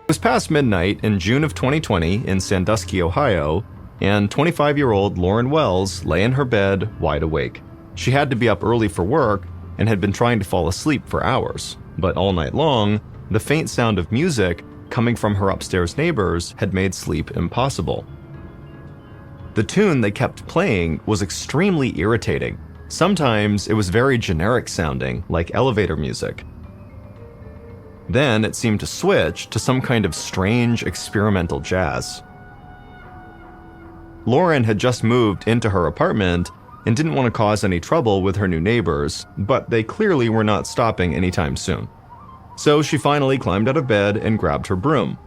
It was past midnight in June of 2020 in Sandusky, Ohio, and 25-year-old Lauren Wells lay in her bed wide awake. She had to be up early for work and had been trying to fall asleep for hours, but all night long, the faint sound of music coming from her upstairs neighbors had made sleep impossible. The tune they kept playing was extremely irritating. Sometimes it was very generic sounding, like elevator music. Then it seemed to switch to some kind of strange experimental jazz. Lauren had just moved into her apartment and didn't want to cause any trouble with her new neighbors, but they clearly were not stopping anytime soon. So she finally climbed out of bed and grabbed her broom.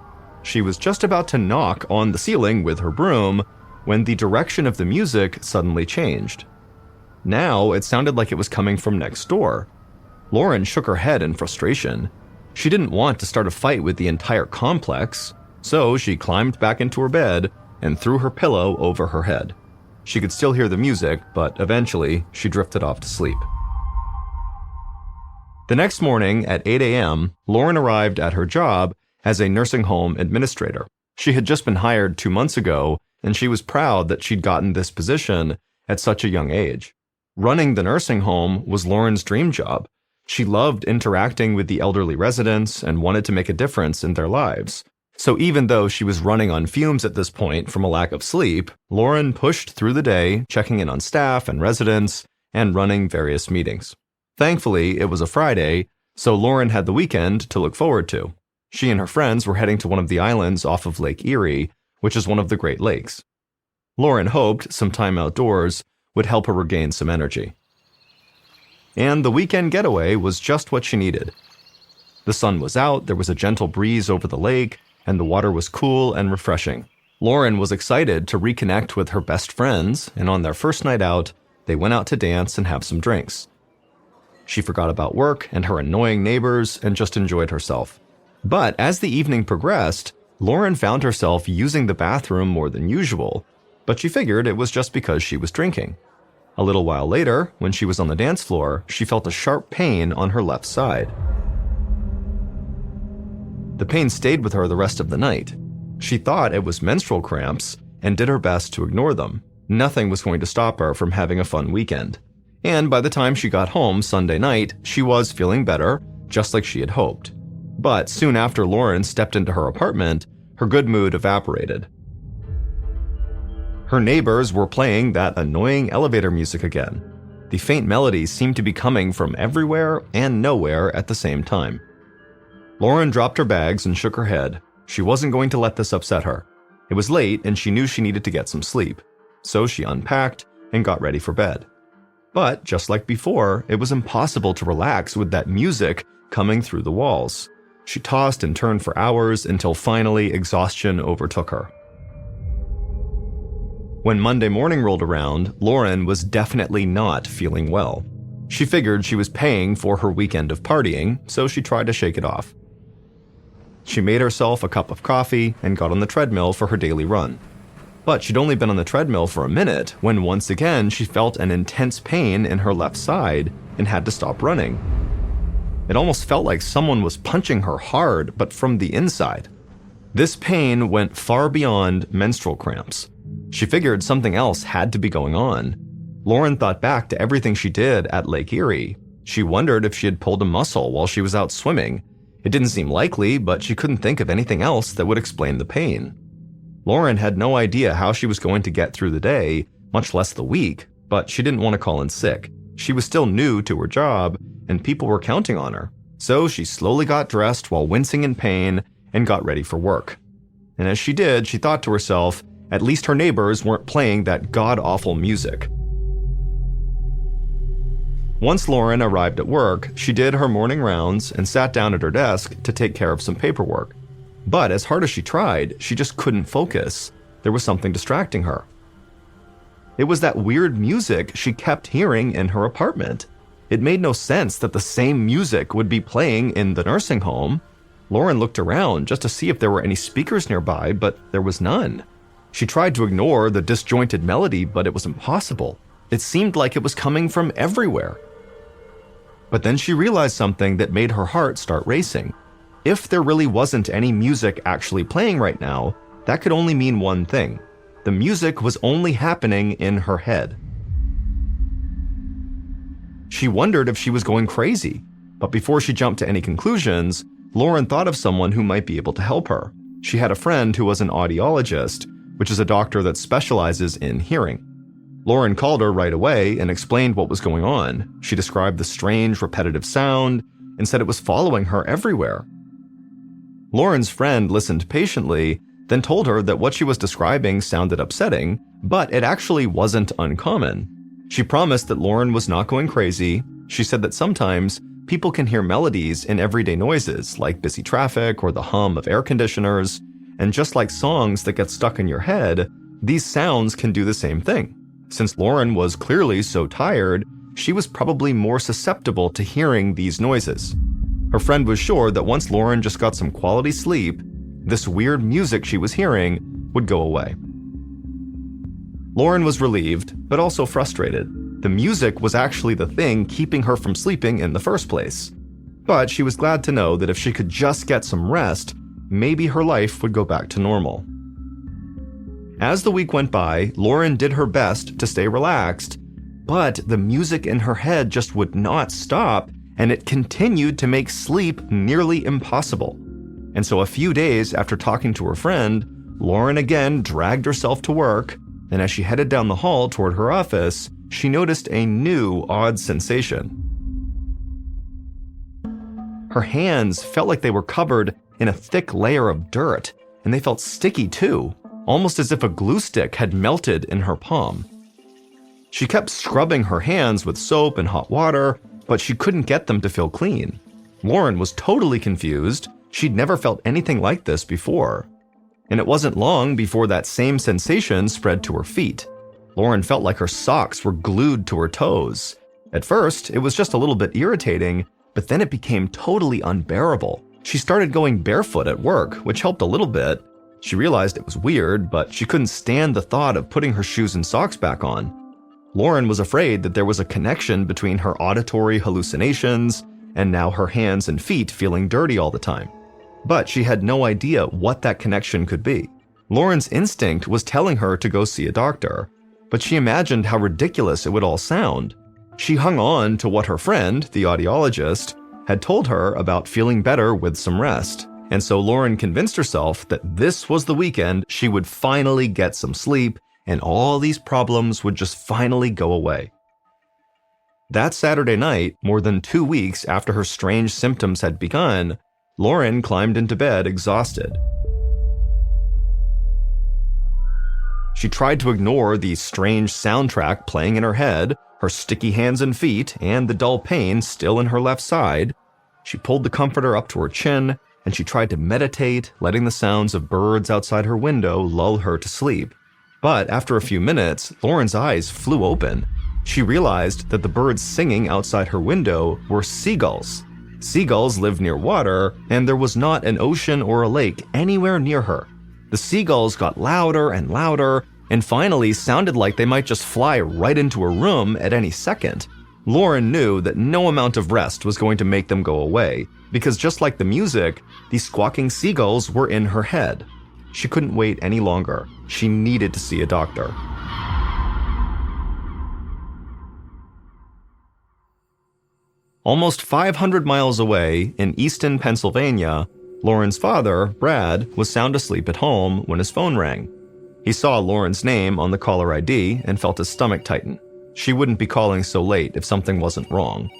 She was just about to knock on the ceiling with her broom when the direction of the music suddenly changed. Now it sounded like it was coming from next door. Lauren shook her head in frustration. She didn't want to start a fight with the entire complex, so she climbed back into her bed and threw her pillow over her head. She could still hear the music, but eventually she drifted off to sleep. The next morning at 8 a.m., Lauren arrived at her job as a nursing home administrator. She had just been hired 2 months ago, and she was proud that she'd gotten this position at such a young age. Running the nursing home was Lauren's dream job. She loved interacting with the elderly residents and wanted to make a difference in their lives. So even though she was running on fumes at this point from a lack of sleep, Lauren pushed through the day, checking in on staff and residents, and running various meetings. Thankfully, it was a Friday, so Lauren had the weekend to look forward to. She and her friends were heading to one of the islands off of Lake Erie, which is one of the Great Lakes. Lauren hoped some time outdoors would help her regain some energy. And the weekend getaway was just what she needed. The sun was out, there was a gentle breeze over the lake, and the water was cool and refreshing. Lauren was excited to reconnect with her best friends, and on their first night out, they went out to dance and have some drinks. She forgot about work and her annoying neighbors and just enjoyed herself. But as the evening progressed, Lauren found herself using the bathroom more than usual, but she figured it was just because she was drinking. A little while later, when she was on the dance floor, she felt a sharp pain on her left side. The pain stayed with her the rest of the night. She thought it was menstrual cramps and did her best to ignore them. Nothing was going to stop her from having a fun weekend. And by the time she got home Sunday night, she was feeling better, just like she had hoped. But soon after Lauren stepped into her apartment, her good mood evaporated. Her neighbors were playing that annoying elevator music again. The faint melodies seemed to be coming from everywhere and nowhere at the same time. Lauren dropped her bags and shook her head. She wasn't going to let this upset her. It was late and she knew she needed to get some sleep. So she unpacked and got ready for bed. But just like before, it was impossible to relax with that music coming through the walls. She tossed and turned for hours until finally exhaustion overtook her. When Monday morning rolled around, Lauren was definitely not feeling well. She figured she was paying for her weekend of partying, so she tried to shake it off. She made herself a cup of coffee and got on the treadmill for her daily run. But she'd only been on the treadmill for a minute when once again she felt an intense pain in her left side and had to stop running. It almost felt like someone was punching her hard, but from the inside. This pain went far beyond menstrual cramps. She figured something else had to be going on. Lauren thought back to everything she did at Lake Erie. She wondered if she had pulled a muscle while she was out swimming. It didn't seem likely, but she couldn't think of anything else that would explain the pain. Lauren had no idea how she was going to get through the day, much less the week, but she didn't want to call in sick. She was still new to her job, and people were counting on her. So she slowly got dressed while wincing in pain and got ready for work. And as she did, she thought to herself, at least her neighbors weren't playing that god-awful music. Once Lauren arrived at work, she did her morning rounds and sat down at her desk to take care of some paperwork. But as hard as she tried, she just couldn't focus. There was something distracting her. It was that weird music she kept hearing in her apartment. It made no sense that the same music would be playing in the nursing home. Lauren looked around just to see if there were any speakers nearby, but there was none. She tried to ignore the disjointed melody, but it was impossible. It seemed like it was coming from everywhere. But then she realized something that made her heart start racing. If there really wasn't any music actually playing right now, that could only mean one thing. The music was only happening in her head. She wondered if she was going crazy, but before she jumped to any conclusions, Lauren thought of someone who might be able to help her. She had a friend who was an audiologist, which is a doctor that specializes in hearing. Lauren called her right away and explained what was going on. She described the strange, repetitive sound and said it was following her everywhere. Lauren's friend listened patiently, then told her that what she was describing sounded upsetting, but it actually wasn't uncommon. She promised that Lauren was not going crazy. She said that sometimes people can hear melodies in everyday noises like busy traffic or the hum of air conditioners, and just like songs that get stuck in your head, these sounds can do the same thing. Since Lauren was clearly so tired, she was probably more susceptible to hearing these noises. Her friend was sure that once Lauren just got some quality sleep, this weird music she was hearing would go away. Lauren was relieved, but also frustrated. The music was actually the thing keeping her from sleeping in the first place. But she was glad to know that if she could just get some rest, maybe her life would go back to normal. As the week went by, Lauren did her best to stay relaxed, but the music in her head just would not stop, and it continued to make sleep nearly impossible. And so a few days after talking to her friend, Lauren again dragged herself to work, and as she headed down the hall toward her office, she noticed a new odd sensation. Her hands felt like they were covered in a thick layer of dirt, and they felt sticky too, almost as if a glue stick had melted in her palm. She kept scrubbing her hands with soap and hot water, but she couldn't get them to feel clean. Lauren was totally confused. She'd never felt anything like this before. And it wasn't long before that same sensation spread to her feet. Lauren felt like her socks were glued to her toes. At first, it was just a little bit irritating, but then it became totally unbearable. She started going barefoot at work, which helped a little bit. She realized it was weird, but she couldn't stand the thought of putting her shoes and socks back on. Lauren was afraid that there was a connection between her auditory hallucinations and now her hands and feet feeling dirty all the time. But she had no idea what that connection could be. Lauren's instinct was telling her to go see a doctor, but she imagined how ridiculous it would all sound. She hung on to what her friend, the audiologist, had told her about feeling better with some rest. And so Lauren convinced herself that this was the weekend she would finally get some sleep and all these problems would just finally go away. That Saturday night, more than 2 weeks after her strange symptoms had begun, Lauren climbed into bed exhausted. She tried to ignore the strange soundtrack playing in her head, her sticky hands and feet, and the dull pain still in her left side. She pulled the comforter up to her chin, and she tried to meditate, letting the sounds of birds outside her window lull her to sleep. But after a few minutes, Lauren's eyes flew open. She realized that the birds singing outside her window were seagulls. Seagulls live near water, and there was not an ocean or a lake anywhere near her. The seagulls got louder and louder, and finally sounded like they might just fly right into her room at any second. Lauren knew that no amount of rest was going to make them go away, because just like the music, these squawking seagulls were in her head. She couldn't wait any longer. She needed to see a doctor. Almost 500 miles away in Easton, Pennsylvania, Lauren's father, Brad, was sound asleep at home when his phone rang. He saw Lauren's name on the caller ID and felt his stomach tighten. She wouldn't be calling so late if something wasn't wrong.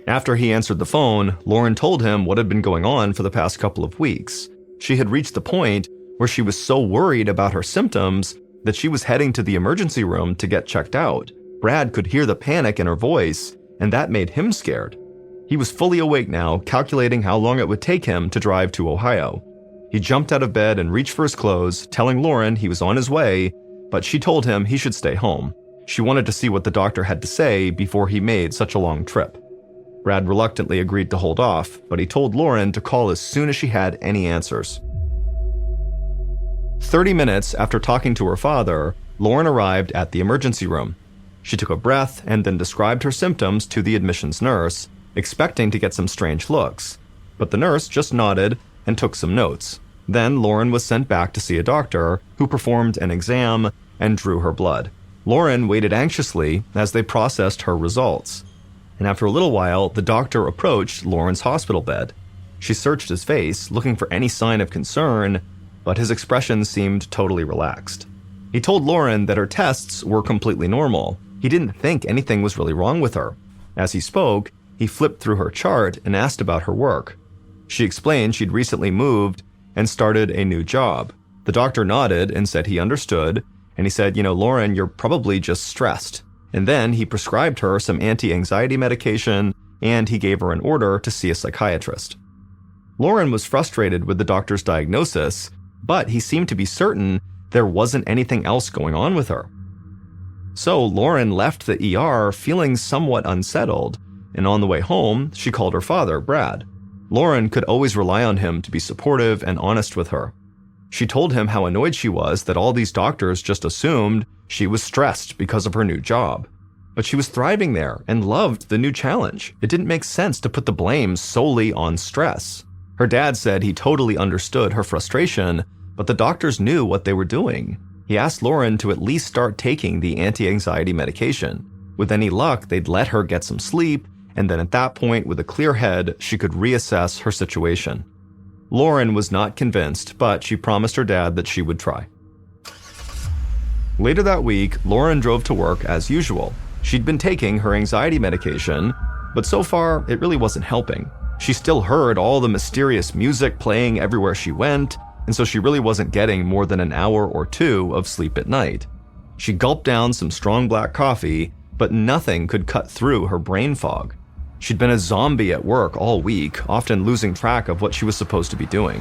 After he answered the phone, Lauren told him what had been going on for the past couple of weeks. She had reached the point where she was so worried about her symptoms that she was heading to the emergency room to get checked out. Brad could hear the panic in her voice, and that made him scared. He was fully awake now, calculating how long it would take him to drive to Ohio. He jumped out of bed and reached for his clothes, telling Lauren he was on his way, but she told him he should stay home. She wanted to see what the doctor had to say before he made such a long trip. Brad reluctantly agreed to hold off, but he told Lauren to call as soon as she had any answers. 30 minutes after talking to her father, Lauren arrived at the emergency room. She took a breath and then described her symptoms to the admissions nurse, expecting to get some strange looks. But the nurse just nodded and took some notes. Then Lauren was sent back to see a doctor who performed an exam and drew her blood. Lauren waited anxiously as they processed her results. And after a little while, the doctor approached Lauren's hospital bed. She searched his face, looking for any sign of concern, but his expression seemed totally relaxed. He told Lauren that her tests were completely normal. He didn't think anything was really wrong with her. As he spoke, he flipped through her chart and asked about her work. She explained she'd recently moved and started a new job. The doctor nodded and said he understood, and he said, Lauren, you're probably just stressed. And then he prescribed her some anti-anxiety medication, and he gave her an order to see a psychiatrist. Lauren was frustrated with the doctor's diagnosis, but he seemed to be certain there wasn't anything else going on with her. So Lauren left the ER feeling somewhat unsettled, and on the way home, she called her father, Brad. Lauren could always rely on him to be supportive and honest with her. She told him how annoyed she was that all these doctors just assumed she was stressed because of her new job. But she was thriving there and loved the new challenge. It didn't make sense to put the blame solely on stress. Her dad said he totally understood her frustration, but the doctors knew what they were doing. He asked Lauren to at least start taking the anti-anxiety medication. With any luck, they'd let her get some sleep, and then at that point, with a clear head, she could reassess her situation. Lauren was not convinced, but she promised her dad that she would try. Later that week, Lauren drove to work as usual. She'd been taking her anxiety medication, but so far, it really wasn't helping. She still heard all the mysterious music playing everywhere she went, and so she really wasn't getting more than an hour or two of sleep at night. She gulped down some strong black coffee, but nothing could cut through her brain fog. She'd been a zombie at work all week, often losing track of what she was supposed to be doing.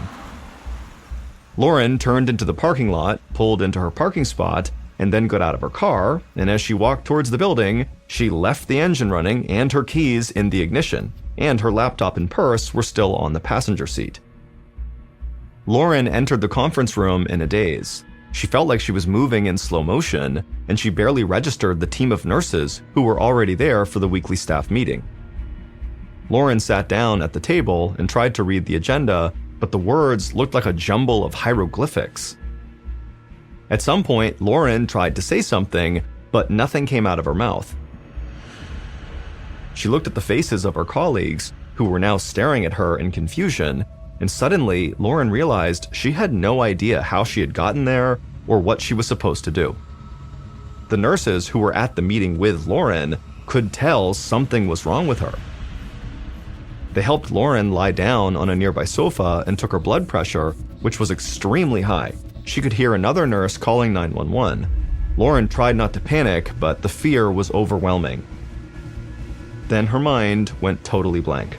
Lauren turned into the parking lot, pulled into her parking spot, and then got out of her car, and as she walked towards the building, she left the engine running and her keys in the ignition, and her laptop and purse were still on the passenger seat. Lauren entered the conference room in a daze. She felt like she was moving in slow motion, and she barely registered the team of nurses who were already there for the weekly staff meeting. Lauren sat down at the table and tried to read the agenda, but the words looked like a jumble of hieroglyphics. At some point, Lauren tried to say something, but nothing came out of her mouth. She looked at the faces of her colleagues, who were now staring at her in confusion, and suddenly, Lauren realized she had no idea how she had gotten there or what she was supposed to do. The nurses who were at the meeting with Lauren could tell something was wrong with her. They helped Lauren lie down on a nearby sofa and took her blood pressure, which was extremely high. She could hear another nurse calling 911. Lauren tried not to panic, but the fear was overwhelming. Then her mind went totally blank.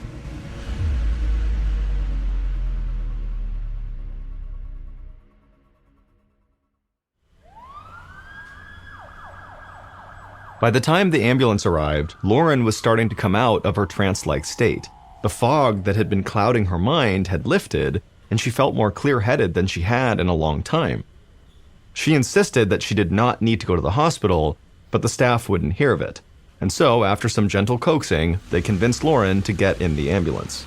By the time the ambulance arrived, Lauren was starting to come out of her trance-like state. The fog that had been clouding her mind had lifted, and she felt more clear-headed than she had in a long time. She insisted that she did not need to go to the hospital, but the staff wouldn't hear of it. And so, after some gentle coaxing, they convinced Lauren to get in the ambulance.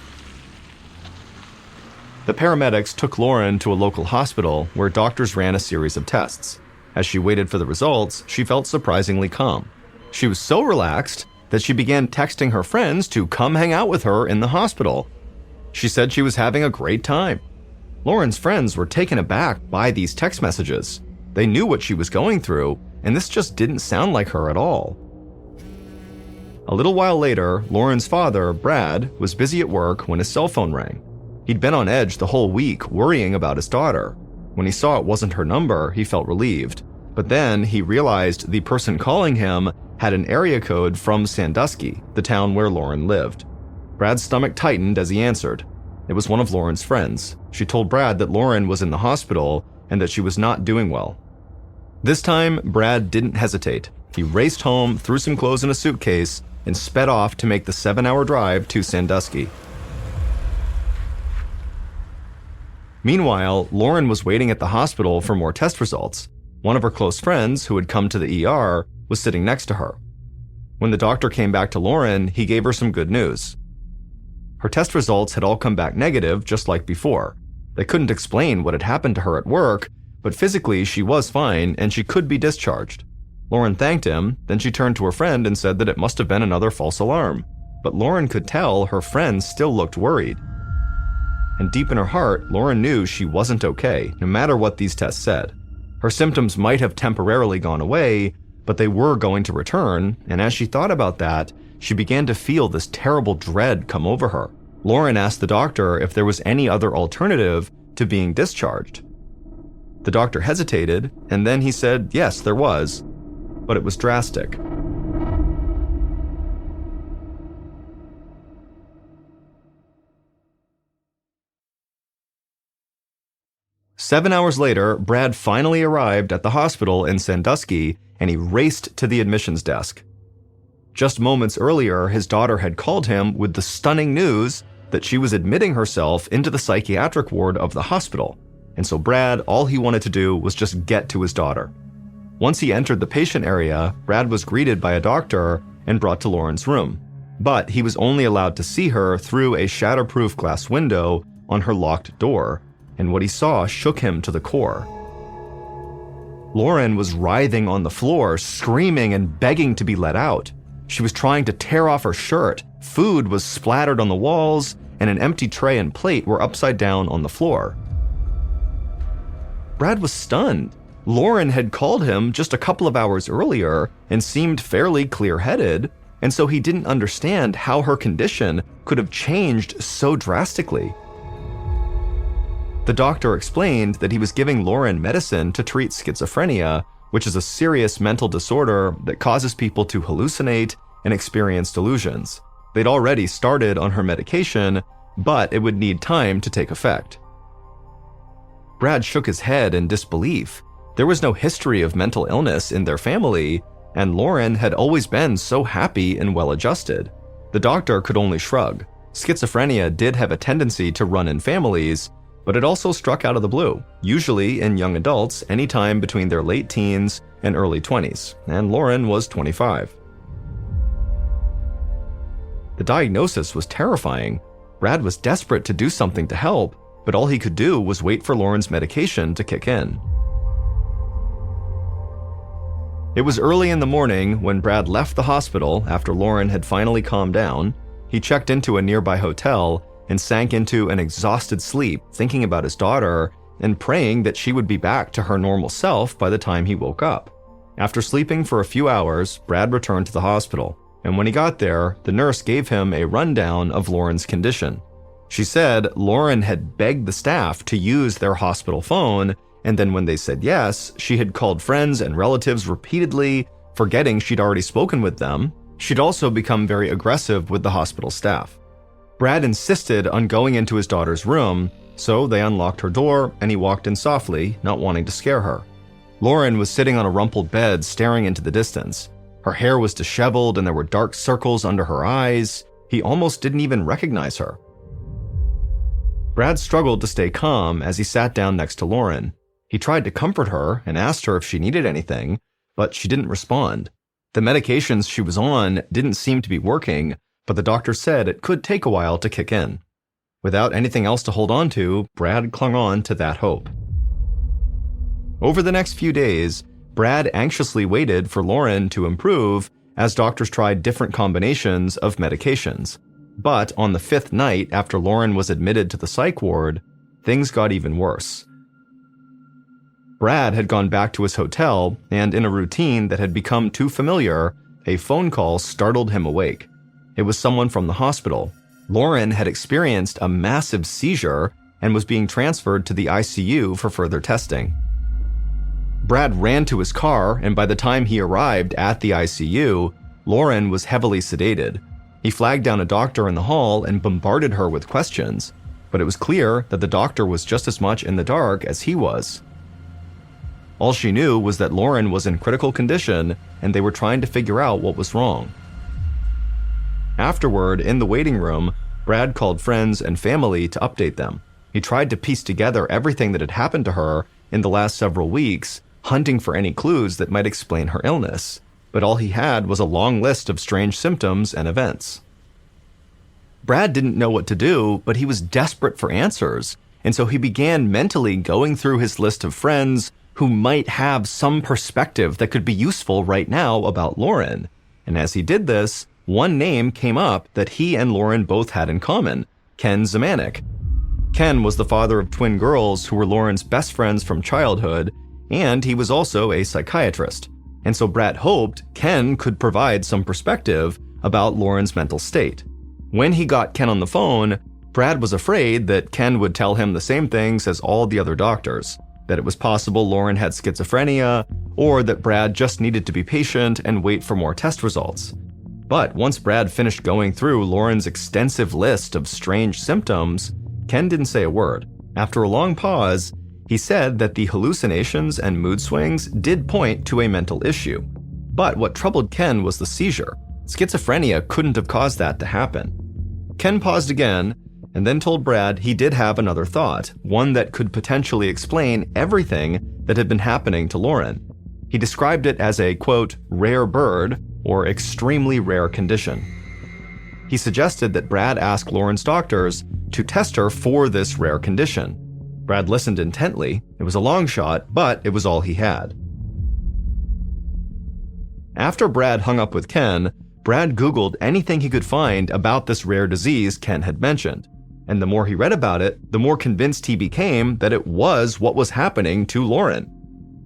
The paramedics took Lauren to a local hospital where doctors ran a series of tests. As she waited for the results, she felt surprisingly calm. She was so relaxed that she began texting her friends to come hang out with her in the hospital. She said she was having a great time. Lauren's friends were taken aback by these text messages. They knew what she was going through, and this just didn't sound like her at all. A little while later, Lauren's father, Brad, was busy at work when his cell phone rang. He'd been on edge the whole week, worrying about his daughter. When he saw it wasn't her number, he felt relieved. But then he realized the person calling him had an area code from Sandusky, the town where Lauren lived. Brad's stomach tightened as he answered. It was one of Lauren's friends. She told Brad that Lauren was in the hospital and that she was not doing well. This time, Brad didn't hesitate. He raced home, threw some clothes in a suitcase, and sped off to make the 7-hour drive to Sandusky. Meanwhile, Lauren was waiting at the hospital for more test results. One of her close friends, who had come to the ER, was sitting next to her. When the doctor came back to Lauren, he gave her some good news. Her test results had all come back negative, just like before. They couldn't explain what had happened to her at work, but physically she was fine and she could be discharged. Lauren thanked him, then she turned to her friend and said that it must have been another false alarm. But Lauren could tell her friend still looked worried. And deep in her heart, Lauren knew she wasn't okay, no matter what these tests said. Her symptoms might have temporarily gone away, but they were going to return, and as she thought about that, she began to feel this terrible dread come over her. Lauren asked the doctor if there was any other alternative to being discharged. The doctor hesitated, and then he said yes, there was, but it was drastic. Seven hours later, Brad finally arrived at the hospital in Sandusky, and he raced to the admissions desk. Just moments earlier, his daughter had called him with the stunning news that she was admitting herself into the psychiatric ward of the hospital, and so Brad, all he wanted to do was just get to his daughter. Once he entered the patient area, Brad was greeted by a doctor and brought to Lauren's room, but he was only allowed to see her through a shatterproof glass window on her locked door, and what he saw shook him to the core. Lauren was writhing on the floor, screaming and begging to be let out. She was trying to tear off her shirt. Food was splattered on the walls, and an empty tray and plate were upside down on the floor. Brad was stunned. Lauren had called him just a couple of hours earlier and seemed fairly clear-headed, and so he didn't understand how her condition could have changed so drastically. The doctor explained that he was giving Lauren medicine to treat schizophrenia, which is a serious mental disorder that causes people to hallucinate and experience delusions. They'd already started on her medication, but it would need time to take effect. Brad shook his head in disbelief. There was no history of mental illness in their family, and Lauren had always been so happy and well-adjusted. The doctor could only shrug. Schizophrenia did have a tendency to run in families, but it also struck out of the blue, usually in young adults anytime between their late teens and early 20s, and Lauren was 25. The diagnosis was terrifying. Brad was desperate to do something to help, but all he could do was wait for Lauren's medication to kick in. It was early in the morning when Brad left the hospital after Lauren had finally calmed down. He checked into a nearby hotel and sank into an exhausted sleep, thinking about his daughter and praying that she would be back to her normal self by the time he woke up. After sleeping for a few hours, Brad returned to the hospital, and when he got there, the nurse gave him a rundown of Lauren's condition. She said Lauren had begged the staff to use their hospital phone, and then when they said yes, she had called friends and relatives repeatedly, forgetting she'd already spoken with them. She'd also become very aggressive with the hospital staff. Brad insisted on going into his daughter's room, so they unlocked her door and he walked in softly, not wanting to scare her. Lauren was sitting on a rumpled bed staring into the distance. Her hair was disheveled and there were dark circles under her eyes. He almost didn't even recognize her. Brad struggled to stay calm as he sat down next to Lauren. He tried to comfort her and asked her if she needed anything, but she didn't respond. The medications she was on didn't seem to be working, but the doctor said it could take a while to kick in. Without anything else to hold on to, Brad clung on to that hope. Over the next few days, Brad anxiously waited for Lauren to improve as doctors tried different combinations of medications. But on the fifth night after Lauren was admitted to the psych ward, things got even worse. Brad had gone back to his hotel, and in a routine that had become too familiar, a phone call startled him awake. It was someone from the hospital. Lauren had experienced a massive seizure and was being transferred to the ICU for further testing. Brad ran to his car, and by the time he arrived at the ICU, Lauren was heavily sedated. He flagged down a doctor in the hall and bombarded her with questions, but it was clear that the doctor was just as much in the dark as he was. All she knew was that Lauren was in critical condition and they were trying to figure out what was wrong. Afterward, in the waiting room, Brad called friends and family to update them. He tried to piece together everything that had happened to her in the last several weeks, hunting for any clues that might explain her illness, but all he had was a long list of strange symptoms and events. Brad didn't know what to do, but he was desperate for answers. and so he began mentally going through his list of friends who might have some perspective that could be useful right now about Lauren. And as he did this, one name came up that he and Lauren both had in common: Ken Zemanek. Ken was the father of twin girls who were Lauren's best friends from childhood, and he was also a psychiatrist. And so Brad hoped Ken could provide some perspective about Lauren's mental state. When he got Ken on the phone, Brad was afraid that Ken would tell him the same things as all the other doctors, that it was possible Lauren had schizophrenia, or that Brad just needed to be patient and wait for more test results. But once Brad finished going through Lauren's extensive list of strange symptoms, Ken didn't say a word. After a long pause, he said that the hallucinations and mood swings did point to a mental issue. But what troubled Ken was the seizure. Schizophrenia couldn't have caused that to happen. Ken paused again, and then told Brad he did have another thought, one that could potentially explain everything that had been happening to Lauren. He described it as a, quote, rare bird, or extremely rare condition. He suggested that Brad ask Lauren's doctors to test her for this rare condition. Brad listened intently. It was a long shot, but it was all he had. After Brad hung up with Ken, Brad Googled anything he could find about this rare disease Ken had mentioned. And the more he read about it, the more convinced he became that it was what was happening to Lauren.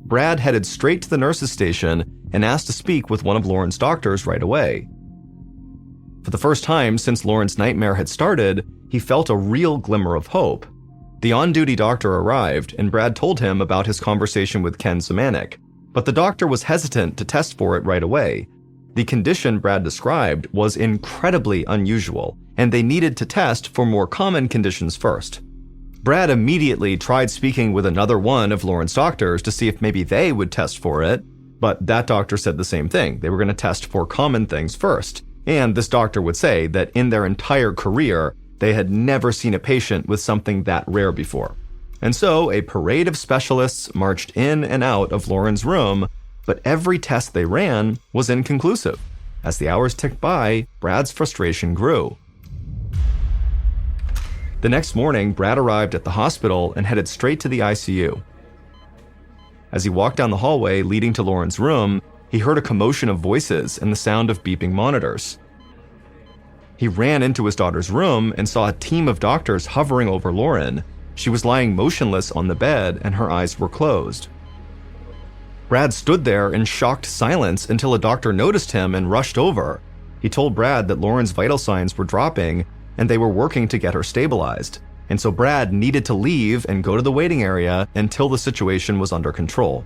Brad headed straight to the nurse's station and asked to speak with one of Lauren's doctors right away. For the first time since Lauren's nightmare had started, he felt a real glimmer of hope. The on-duty doctor arrived, and Brad told him about his conversation with Ken Zemanek. But the doctor was hesitant to test for it right away. The condition Brad described was incredibly unusual, and they needed to test for more common conditions first. Brad immediately tried speaking with another one of Lauren's doctors to see if maybe they would test for it, but that doctor said the same thing. They were going to test for common things first. And this doctor would say that in their entire career, they had never seen a patient with something that rare before. And so a parade of specialists marched in and out of Lauren's room, but every test they ran was inconclusive. As the hours ticked by, Brad's frustration grew. The next morning, Brad arrived at the hospital and headed straight to the ICU. As he walked down the hallway leading to Lauren's room, he heard a commotion of voices and the sound of beeping monitors. He ran into his daughter's room and saw a team of doctors hovering over Lauren. She was lying motionless on the bed and her eyes were closed. Brad stood there in shocked silence until a doctor noticed him and rushed over. He told Brad that Lauren's vital signs were dropping and they were working to get her stabilized. And so Brad needed to leave and go to the waiting area until the situation was under control.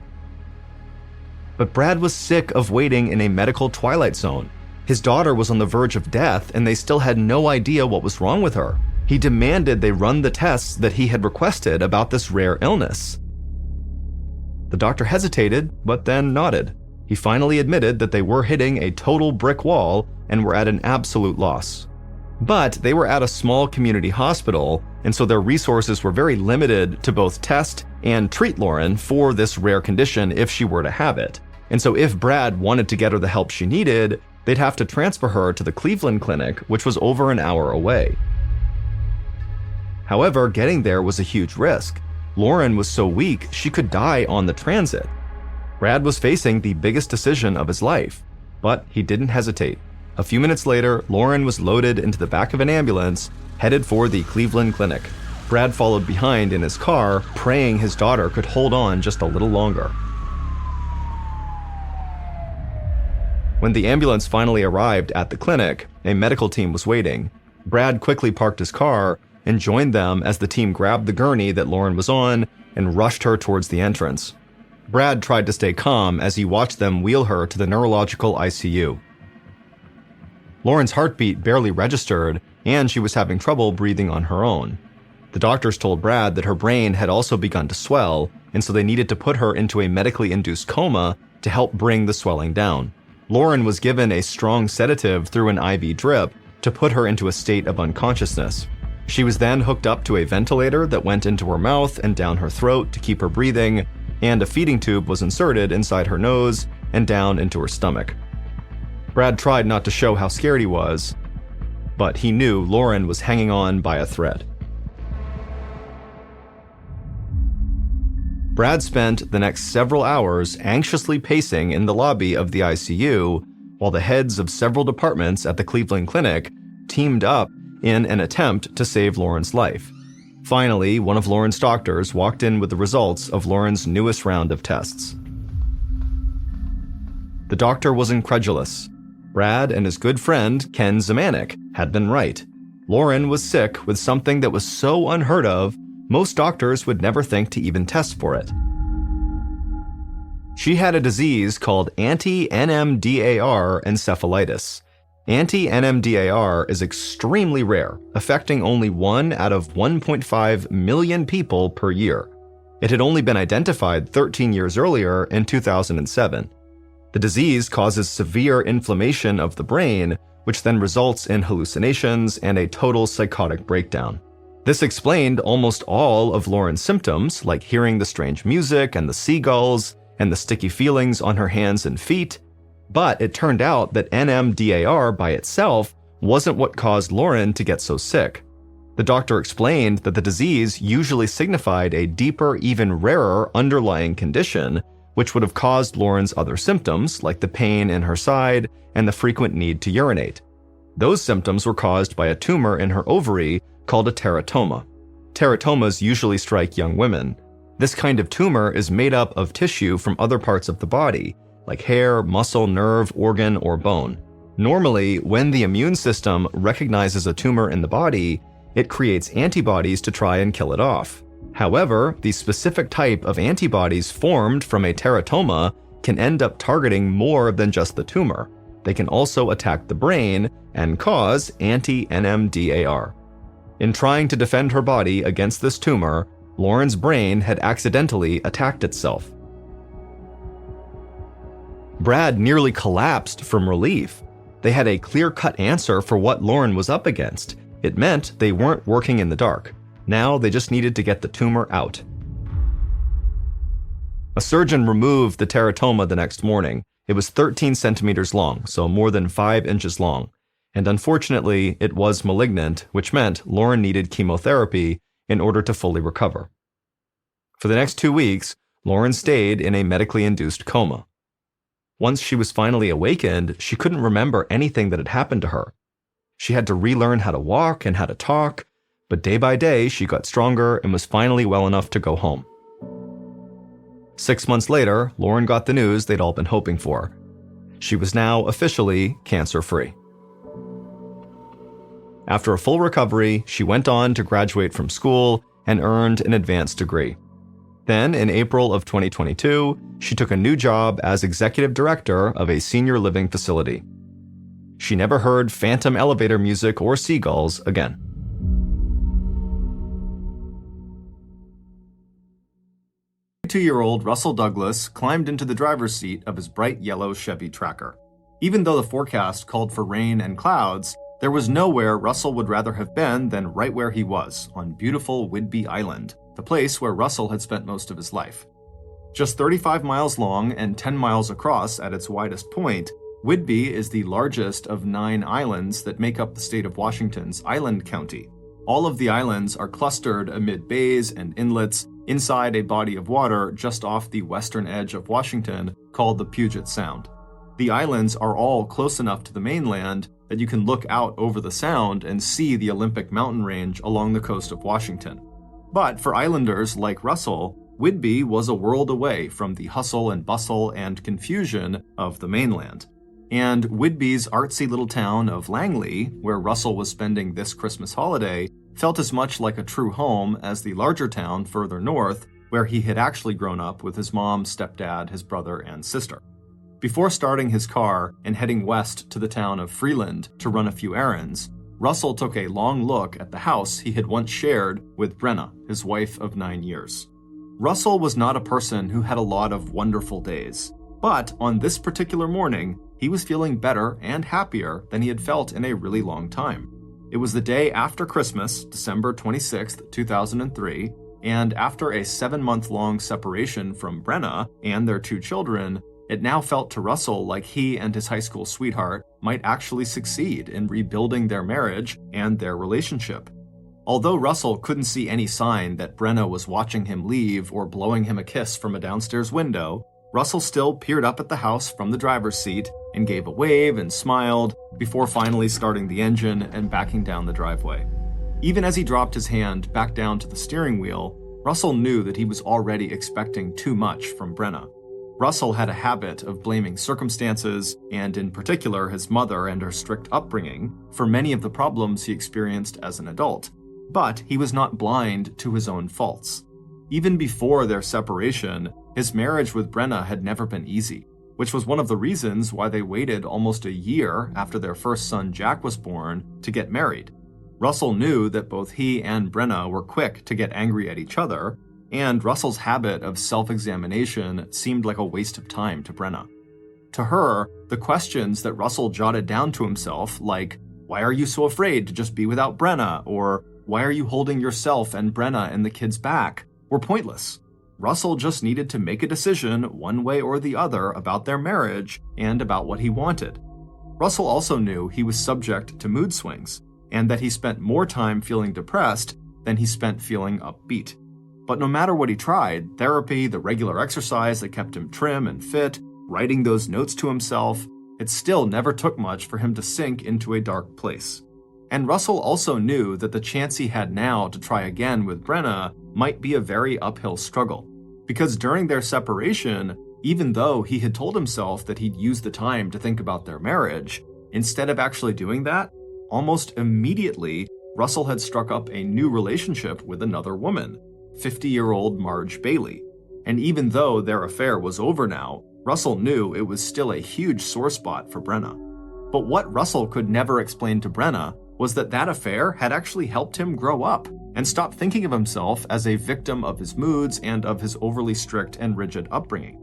But Brad was sick of waiting in a medical twilight zone. His daughter was on the verge of death and they still had no idea what was wrong with her. He demanded they run the tests that he had requested about this rare illness. The doctor hesitated, but then nodded. He finally admitted that they were hitting a total brick wall and were at an absolute loss. But they were at a small community hospital, and so their resources were very limited to both test and treat Lauren for this rare condition if she were to have it. And so if Brad wanted to get her the help she needed, they'd have to transfer her to the Cleveland clinic, which was over an hour away. However, getting there was a huge risk. Lauren was so weak she could die on the transit. Brad was facing the biggest decision of his life, but he didn't hesitate. A few minutes later, Lauren was loaded into the back of an ambulance, headed for the Cleveland clinic. Brad followed behind in his car, praying his daughter could hold on just a little longer. When the ambulance finally arrived at the clinic, a medical team was waiting. Brad quickly parked his car and joined them as the team grabbed the gurney that Lauren was on and rushed her towards the entrance. Brad tried to stay calm as he watched them wheel her to the neurological ICU. Lauren's heartbeat barely registered, and she was having trouble breathing on her own. The doctors told Brad that her brain had also begun to swell, and so they needed to put her into a medically induced coma to help bring the swelling down. Lauren was given a strong sedative through an IV drip to put her into a state of unconsciousness. She was then hooked up to a ventilator that went into her mouth and down her throat to keep her breathing, and a feeding tube was inserted inside her nose and down into her stomach. Brad tried not to show how scared he was, but he knew Lauren was hanging on by a thread. Brad spent the next several hours anxiously pacing in the lobby of the ICU while the heads of several departments at the Cleveland Clinic teamed up in an attempt to save Lauren's life. Finally, one of Lauren's doctors walked in with the results of Lauren's newest round of tests. The doctor was incredulous. Brad and his good friend, Ken Zemanek, had been right. Lauren was sick with something that was so unheard of, most doctors would never think to even test for it. She had a disease called anti-NMDAR encephalitis. Anti-NMDAR is extremely rare, affecting only 1 out of 1.5 million people per year. It had only been identified 13 years earlier in 2007. The disease causes severe inflammation of the brain, which then results in hallucinations and a total psychotic breakdown. This explained almost all of Lauren's symptoms, like hearing the strange music and the seagulls and the sticky feelings on her hands and feet. But it turned out that NMDAR by itself wasn't what caused Lauren to get so sick. The doctor explained that the disease usually signified a deeper, even rarer underlying condition, which would have caused Lauren's other symptoms, like the pain in her side and the frequent need to urinate. Those symptoms were caused by a tumor in her ovary called a teratoma. Teratomas usually strike young women. This kind of tumor is made up of tissue from other parts of the body, like hair, muscle, nerve, organ, or bone. Normally, when the immune system recognizes a tumor in the body, it creates antibodies to try and kill it off. However, the specific type of antibodies formed from a teratoma can end up targeting more than just the tumor. They can also attack the brain and cause anti-NMDAR. In trying to defend her body against this tumor, Lauren's brain had accidentally attacked itself. Brad nearly collapsed from relief. They had a clear-cut answer for what Lauren was up against. It meant they weren't working in the dark. Now they just needed to get the tumor out. A surgeon removed the teratoma the next morning. It was 13 centimeters long, so more than 5 inches long. And unfortunately, it was malignant, which meant Lauren needed chemotherapy in order to fully recover. For the next 2 weeks, Lauren stayed in a medically induced coma. Once she was finally awakened, she couldn't remember anything that had happened to her. She had to relearn how to walk and how to talk, but day by day she got stronger and was finally well enough to go home. 6 months later, Lauren got the news they'd all been hoping for. She was now officially cancer-free. After a full recovery, she went on to graduate from school and earned an advanced degree. Then, in April of 2022, she took a new job as executive director of a senior living facility. She never heard phantom elevator music or seagulls again. 22-year-old Russell Douglas climbed into the driver's seat of his bright yellow Chevy Tracker. Even though the forecast called for rain and clouds, there was nowhere Russell would rather have been than right where he was, on beautiful Whidbey Island, the place where Russell had spent most of his life. Just 35 miles long and 10 miles across at its widest point, Whidbey is the largest of 9 islands that make up the state of Washington's Island County. All of the islands are clustered amid bays and inlets inside a body of water just off the western edge of Washington called the Puget Sound. The islands are all close enough to the mainland that you can look out over the sound and see the Olympic mountain range along the coast of Washington. But for islanders like Russell, Whidbey was a world away from the hustle and bustle and confusion of the mainland. And Whidbey's artsy little town of Langley, where Russell was spending this Christmas holiday, felt as much like a true home as the larger town further north, where he had actually grown up with his mom, stepdad, his brother, and sister. Before starting his car and heading west to the town of Freeland to run a few errands, Russell took a long look at the house he had once shared with Brenna, his wife of 9 years. Russell was not a person who had a lot of wonderful days, but on this particular morning, he was feeling better and happier than he had felt in a really long time. It was the day after Christmas, December 26th, 2003, and after a 7-month-long separation from Brenna and their 2 children, it now felt to Russell like he and his high school sweetheart might actually succeed in rebuilding their marriage and their relationship. Although Russell couldn't see any sign that Brenna was watching him leave or blowing him a kiss from a downstairs window, Russell still peered up at the house from the driver's seat and gave a wave and smiled before finally starting the engine and backing down the driveway. Even as he dropped his hand back down to the steering wheel, Russell knew that he was already expecting too much from Brenna. Russell had a habit of blaming circumstances, and in particular his mother and her strict upbringing, for many of the problems he experienced as an adult. But he was not blind to his own faults. Even before their separation, his marriage with Brenna had never been easy, which was one of the reasons why they waited almost a year after their first son Jack was born to get married. Russell knew that both he and Brenna were quick to get angry at each other, and Russell's habit of self-examination seemed like a waste of time to Brenna. To her, the questions that Russell jotted down to himself, like, "Why are you so afraid to just be without Brenna?" or "Why are you holding yourself and Brenna and the kids back?" were pointless. Russell just needed to make a decision one way or the other about their marriage and about what he wanted. Russell also knew he was subject to mood swings, and that he spent more time feeling depressed than he spent feeling upbeat. But no matter what he tried, therapy, the regular exercise that kept him trim and fit, writing those notes to himself, it still never took much for him to sink into a dark place. And Russell also knew that the chance he had now to try again with Brenna might be a very uphill struggle. Because during their separation, even though he had told himself that he'd use the time to think about their marriage, instead of actually doing that, almost immediately, Russell had struck up a new relationship with another woman, 50-year-old Marge Bailey. And even though their affair was over now, Russell knew it was still a huge sore spot for Brenna. But what Russell could never explain to Brenna was that that affair had actually helped him grow up and stop thinking of himself as a victim of his moods and of his overly strict and rigid upbringing.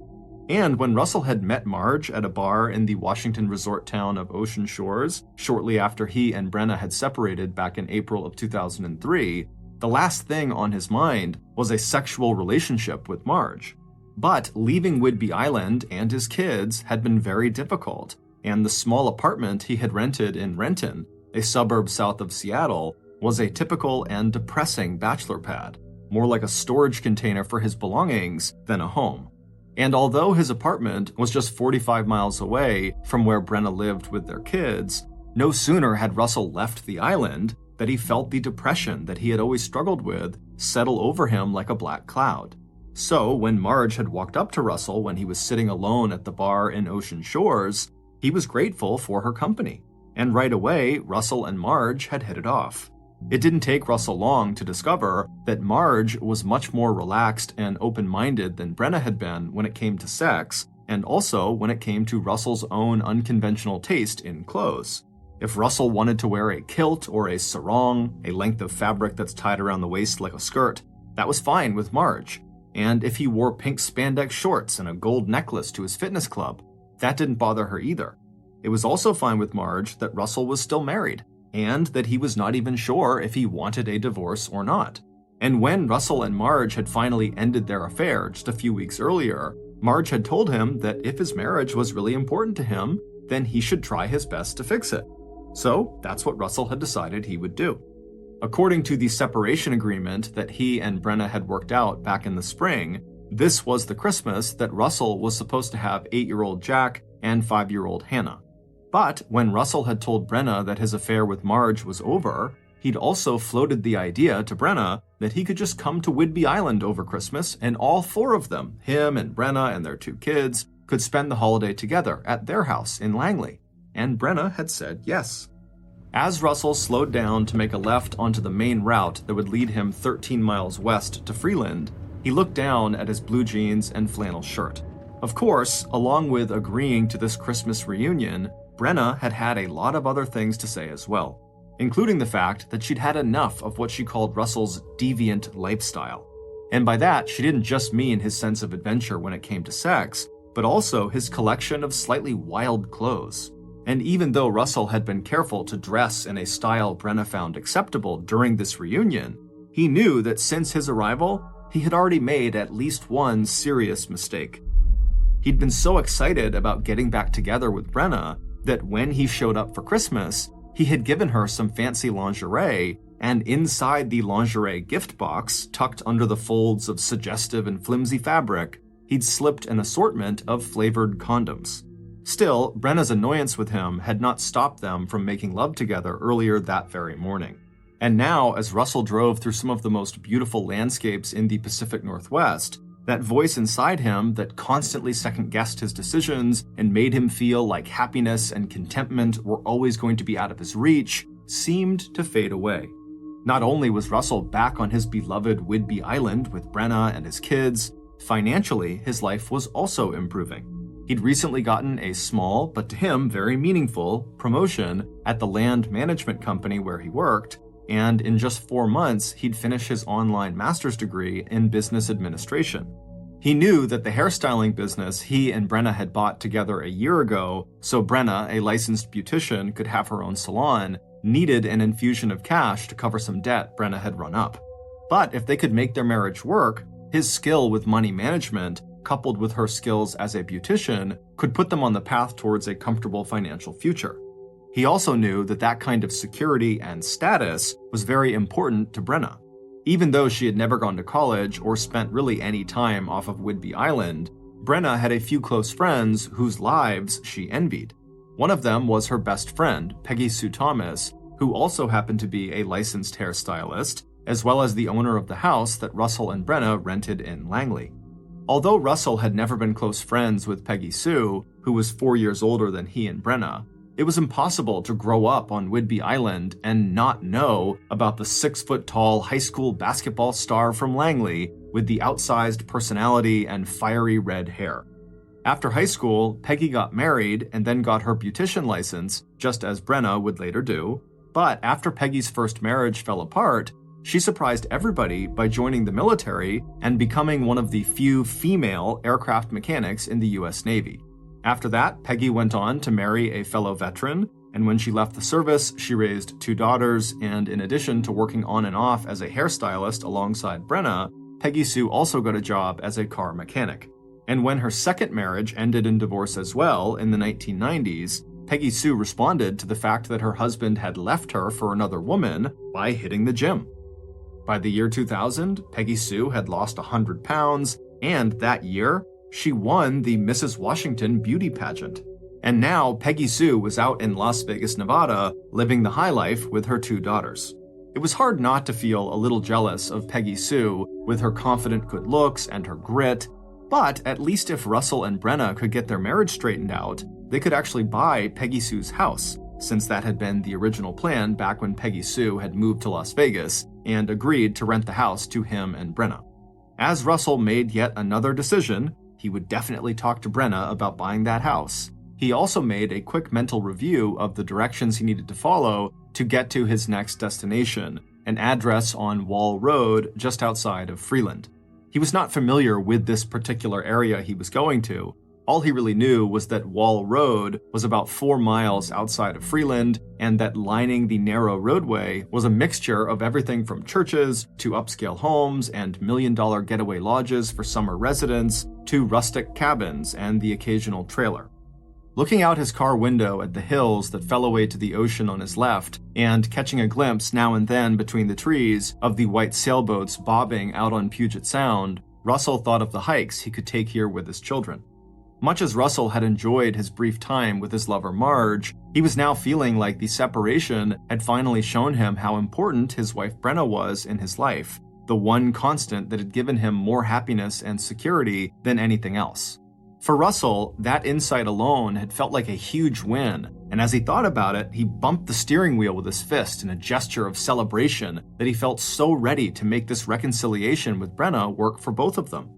And when Russell had met Marge at a bar in the Washington resort town of Ocean Shores, shortly after he and Brenna had separated back in April of 2003, the last thing on his mind was a sexual relationship with Marge. But leaving Whidbey Island and his kids had been very difficult, and the small apartment he had rented in Renton, a suburb south of Seattle, was a typical and depressing bachelor pad, more like a storage container for his belongings than a home. And although his apartment was just 45 miles away from where Brenna lived with their kids, no sooner had Russell left the island that he felt the depression that he had always struggled with settle over him like a black cloud. So when Marge had walked up to Russell when he was sitting alone at the bar in Ocean Shores, he was grateful for her company. And right away, Russell and Marge had hit it off. It didn't take Russell long to discover that Marge was much more relaxed and open-minded than Brenna had been when it came to sex, and also when it came to Russell's own unconventional taste in clothes. If Russell wanted to wear a kilt or a sarong, a length of fabric that's tied around the waist like a skirt, that was fine with Marge. And if he wore pink spandex shorts and a gold necklace to his fitness club, that didn't bother her either. It was also fine with Marge that Russell was still married, and that he was not even sure if he wanted a divorce or not. And when Russell and Marge had finally ended their affair just a few weeks earlier, Marge had told him that if his marriage was really important to him, then he should try his best to fix it. So that's what Russell had decided he would do. According to the separation agreement that he and Brenna had worked out back in the spring, this was the Christmas that Russell was supposed to have 8-year-old Jack and 5-year-old Hannah. But when Russell had told Brenna that his affair with Marge was over, he'd also floated the idea to Brenna that he could just come to Whidbey Island over Christmas and all 4 of them, him and Brenna and their 2 kids, could spend the holiday together at their house in Langley. And Brenna had said yes. As Russell slowed down to make a left onto the main route that would lead him 13 miles west to Freeland, he looked down at his blue jeans and flannel shirt. Of course, along with agreeing to this Christmas reunion, Brenna had had a lot of other things to say as well, including the fact that she'd had enough of what she called Russell's deviant lifestyle. And by that, she didn't just mean his sense of adventure when it came to sex, but also his collection of slightly wild clothes. And even though Russell had been careful to dress in a style Brenna found acceptable during this reunion, he knew that since his arrival, he had already made at least one serious mistake. He'd been so excited about getting back together with Brenna that when he showed up for Christmas, he had given her some fancy lingerie and inside the lingerie gift box, tucked under the folds of suggestive and flimsy fabric, he'd slipped an assortment of flavored condoms. Still, Brenna's annoyance with him had not stopped them from making love together earlier that very morning. And now, as Russel drove through some of the most beautiful landscapes in the Pacific Northwest, that voice inside him that constantly second-guessed his decisions and made him feel like happiness and contentment were always going to be out of his reach seemed to fade away. Not only was Russel back on his beloved Whidbey Island with Brenna and his kids, financially, his life was also improving. He'd recently gotten a small, but to him very meaningful, promotion at the land management company where he worked, and in just 4 months, he'd finish his online master's degree in business administration. He knew that the hairstyling business he and Brenna had bought together a year ago, so Brenna, a licensed beautician, could have her own salon, needed an infusion of cash to cover some debt Brenna had run up. But if they could make their marriage work, his skill with money management, coupled with her skills as a beautician, could put them on the path towards a comfortable financial future. He also knew that that kind of security and status was very important to Brenna. Even though she had never gone to college or spent really any time off of Whidbey Island, Brenna had a few close friends whose lives she envied. One of them was her best friend, Peggy Sue Thomas, who also happened to be a licensed hairstylist, as well as the owner of the house that Russel and Brenna rented in Langley. Although Russel had never been close friends with Peggy Sue, who was 4 years older than he and Brenna, it was impossible to grow up on Whidbey Island and not know about the 6-foot-tall high school basketball star from Langley with the outsized personality and fiery red hair. After high school, Peggy got married and then got her beautician license, just as Brenna would later do. But after Peggy's first marriage fell apart, she surprised everybody by joining the military and becoming one of the few female aircraft mechanics in the US Navy. After that, Peggy went on to marry a fellow veteran, and when she left the service, she raised 2 daughters, and in addition to working on and off as a hairstylist alongside Brenna, Peggy Sue also got a job as a car mechanic. And when her second marriage ended in divorce as well in the 1990s, Peggy Sue responded to the fact that her husband had left her for another woman by hitting the gym. By the year 2000, Peggy Sue had lost 100 pounds, and that year, she won the Mrs. Washington beauty pageant. And now Peggy Sue was out in Las Vegas, Nevada, living the high life with her 2 daughters. It was hard not to feel a little jealous of Peggy Sue with her confident good looks and her grit, but at least if Russel and Brenna could get their marriage straightened out, they could actually buy Peggy Sue's house, since that had been the original plan back when Peggy Sue had moved to Las Vegas and agreed to rent the house to him and Brenna. As Russel made yet another decision, he would definitely talk to Brenna about buying that house. He also made a quick mental review of the directions he needed to follow to get to his next destination, an address on Wall Road just outside of Freeland. He was not familiar with this particular area he was going to. All he really knew was that Wall Road was about 4 miles outside of Freeland, and that lining the narrow roadway was a mixture of everything from churches to upscale homes and million-dollar getaway lodges for summer residents to rustic cabins and the occasional trailer. Looking out his car window at the hills that fell away to the ocean on his left, and catching a glimpse now and then between the trees of the white sailboats bobbing out on Puget Sound, Russel thought of the hikes he could take here with his children. Much as Russel had enjoyed his brief time with his lover Marge, he was now feeling like the separation had finally shown him how important his wife Brenna was in his life, the one constant that had given him more happiness and security than anything else. For Russel, that insight alone had felt like a huge win, and as he thought about it, he bumped the steering wheel with his fist in a gesture of celebration that he felt so ready to make this reconciliation with Brenna work for both of them.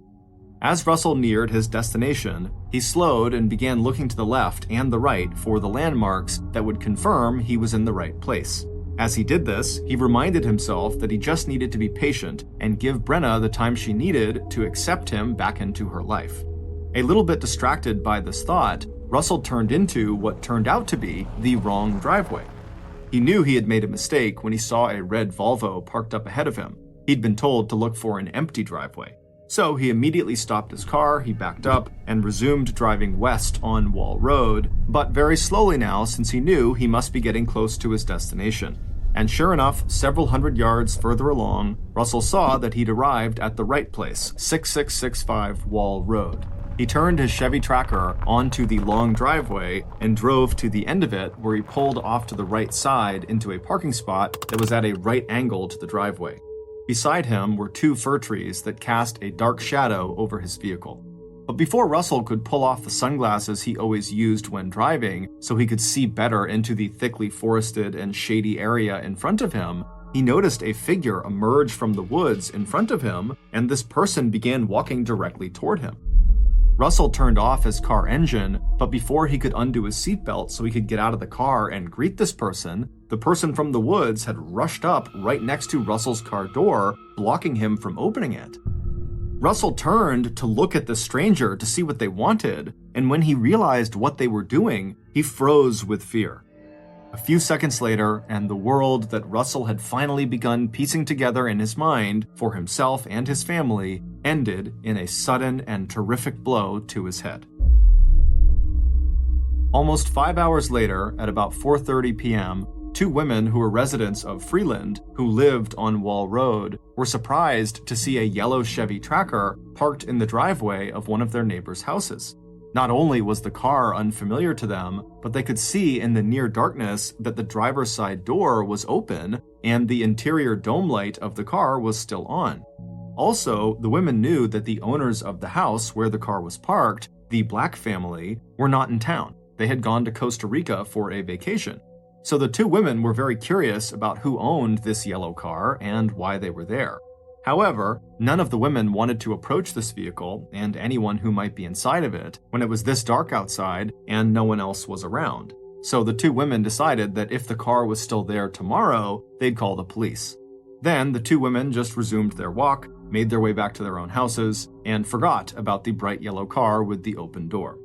As Russel neared his destination, he slowed and began looking to the left and the right for the landmarks that would confirm he was in the right place. As he did this, he reminded himself that he just needed to be patient and give Brenna the time she needed to accept him back into her life. A little bit distracted by this thought, Russel turned into what turned out to be the wrong driveway. He knew he had made a mistake when he saw a red Volvo parked up ahead of him. He'd been told to look for an empty driveway. So he immediately stopped his car, he backed up, and resumed driving west on Wall Road, but very slowly now since he knew he must be getting close to his destination. And sure enough, several hundred yards further along, Russel saw that he'd arrived at the right place, 6665 Wall Road. He turned his Chevy Tracker onto the long driveway and drove to the end of it, where he pulled off to the right side into a parking spot that was at a right angle to the driveway. Beside him were two fir trees that cast a dark shadow over his vehicle. But before Russel could pull off the sunglasses he always used when driving so he could see better into the thickly forested and shady area in front of him, he noticed a figure emerge from the woods in front of him, and this person began walking directly toward him. Russel turned off his car engine, but before he could undo his seatbelt so he could get out of the car and greet this person, the person from the woods had rushed up right next to Russell's car door, blocking him from opening it. Russel turned to look at the stranger to see what they wanted, and when he realized what they were doing, he froze with fear. A few seconds later, and the world that Russel had finally begun piecing together in his mind for himself and his family ended in a sudden and terrific blow to his head. Almost 5 hours later, at about 4:30 p.m., two women who were residents of Freeland, who lived on Wall Road, were surprised to see a yellow Chevy Tracker parked in the driveway of one of their neighbors' houses. Not only was the car unfamiliar to them, but they could see in the near darkness that the driver's side door was open and the interior dome light of the car was still on. Also, the women knew that the owners of the house where the car was parked, the Black family, were not in town. They had gone to Costa Rica for a vacation. So the two women were very curious about who owned this yellow car and why they were there. However, none of the women wanted to approach this vehicle and anyone who might be inside of it when it was this dark outside and no one else was around. So the two women decided that if the car was still there tomorrow, they'd call the police. Then the two women just resumed their walk, made their way back to their own houses, and forgot about the bright yellow car with the open door.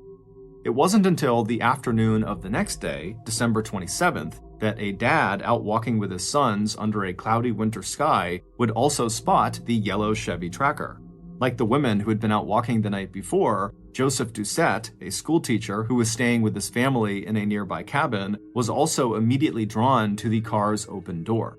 It wasn't until the afternoon of the next day, December 27th, that a dad out walking with his sons under a cloudy winter sky would also spot the yellow Chevy Tracker. Like the women who had been out walking the night before, Joseph Doucette, a schoolteacher who was staying with his family in a nearby cabin, was also immediately drawn to the car's open door.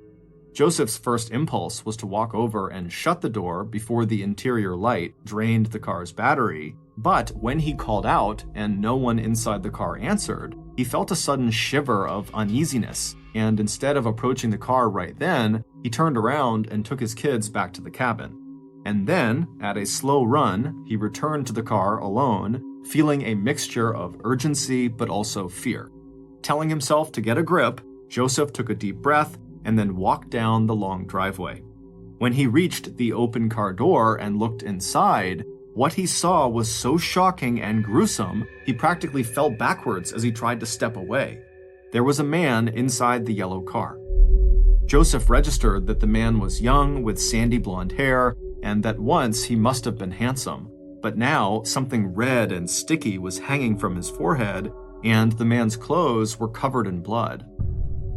Joseph's first impulse was to walk over and shut the door before the interior light drained the car's battery, but when he called out and no one inside the car answered, he felt a sudden shiver of uneasiness, and instead of approaching the car right then, he turned around and took his kids back to the cabin. And then, at a slow run, he returned to the car alone, feeling a mixture of urgency but also fear. Telling himself to get a grip, Joseph took a deep breath and then walked down the long driveway. When he reached the open car door and looked inside, what he saw was so shocking and gruesome, he practically fell backwards as he tried to step away. There was a man inside the yellow car. Joseph registered that the man was young with sandy blonde hair and that once he must have been handsome, but now something red and sticky was hanging from his forehead and the man's clothes were covered in blood.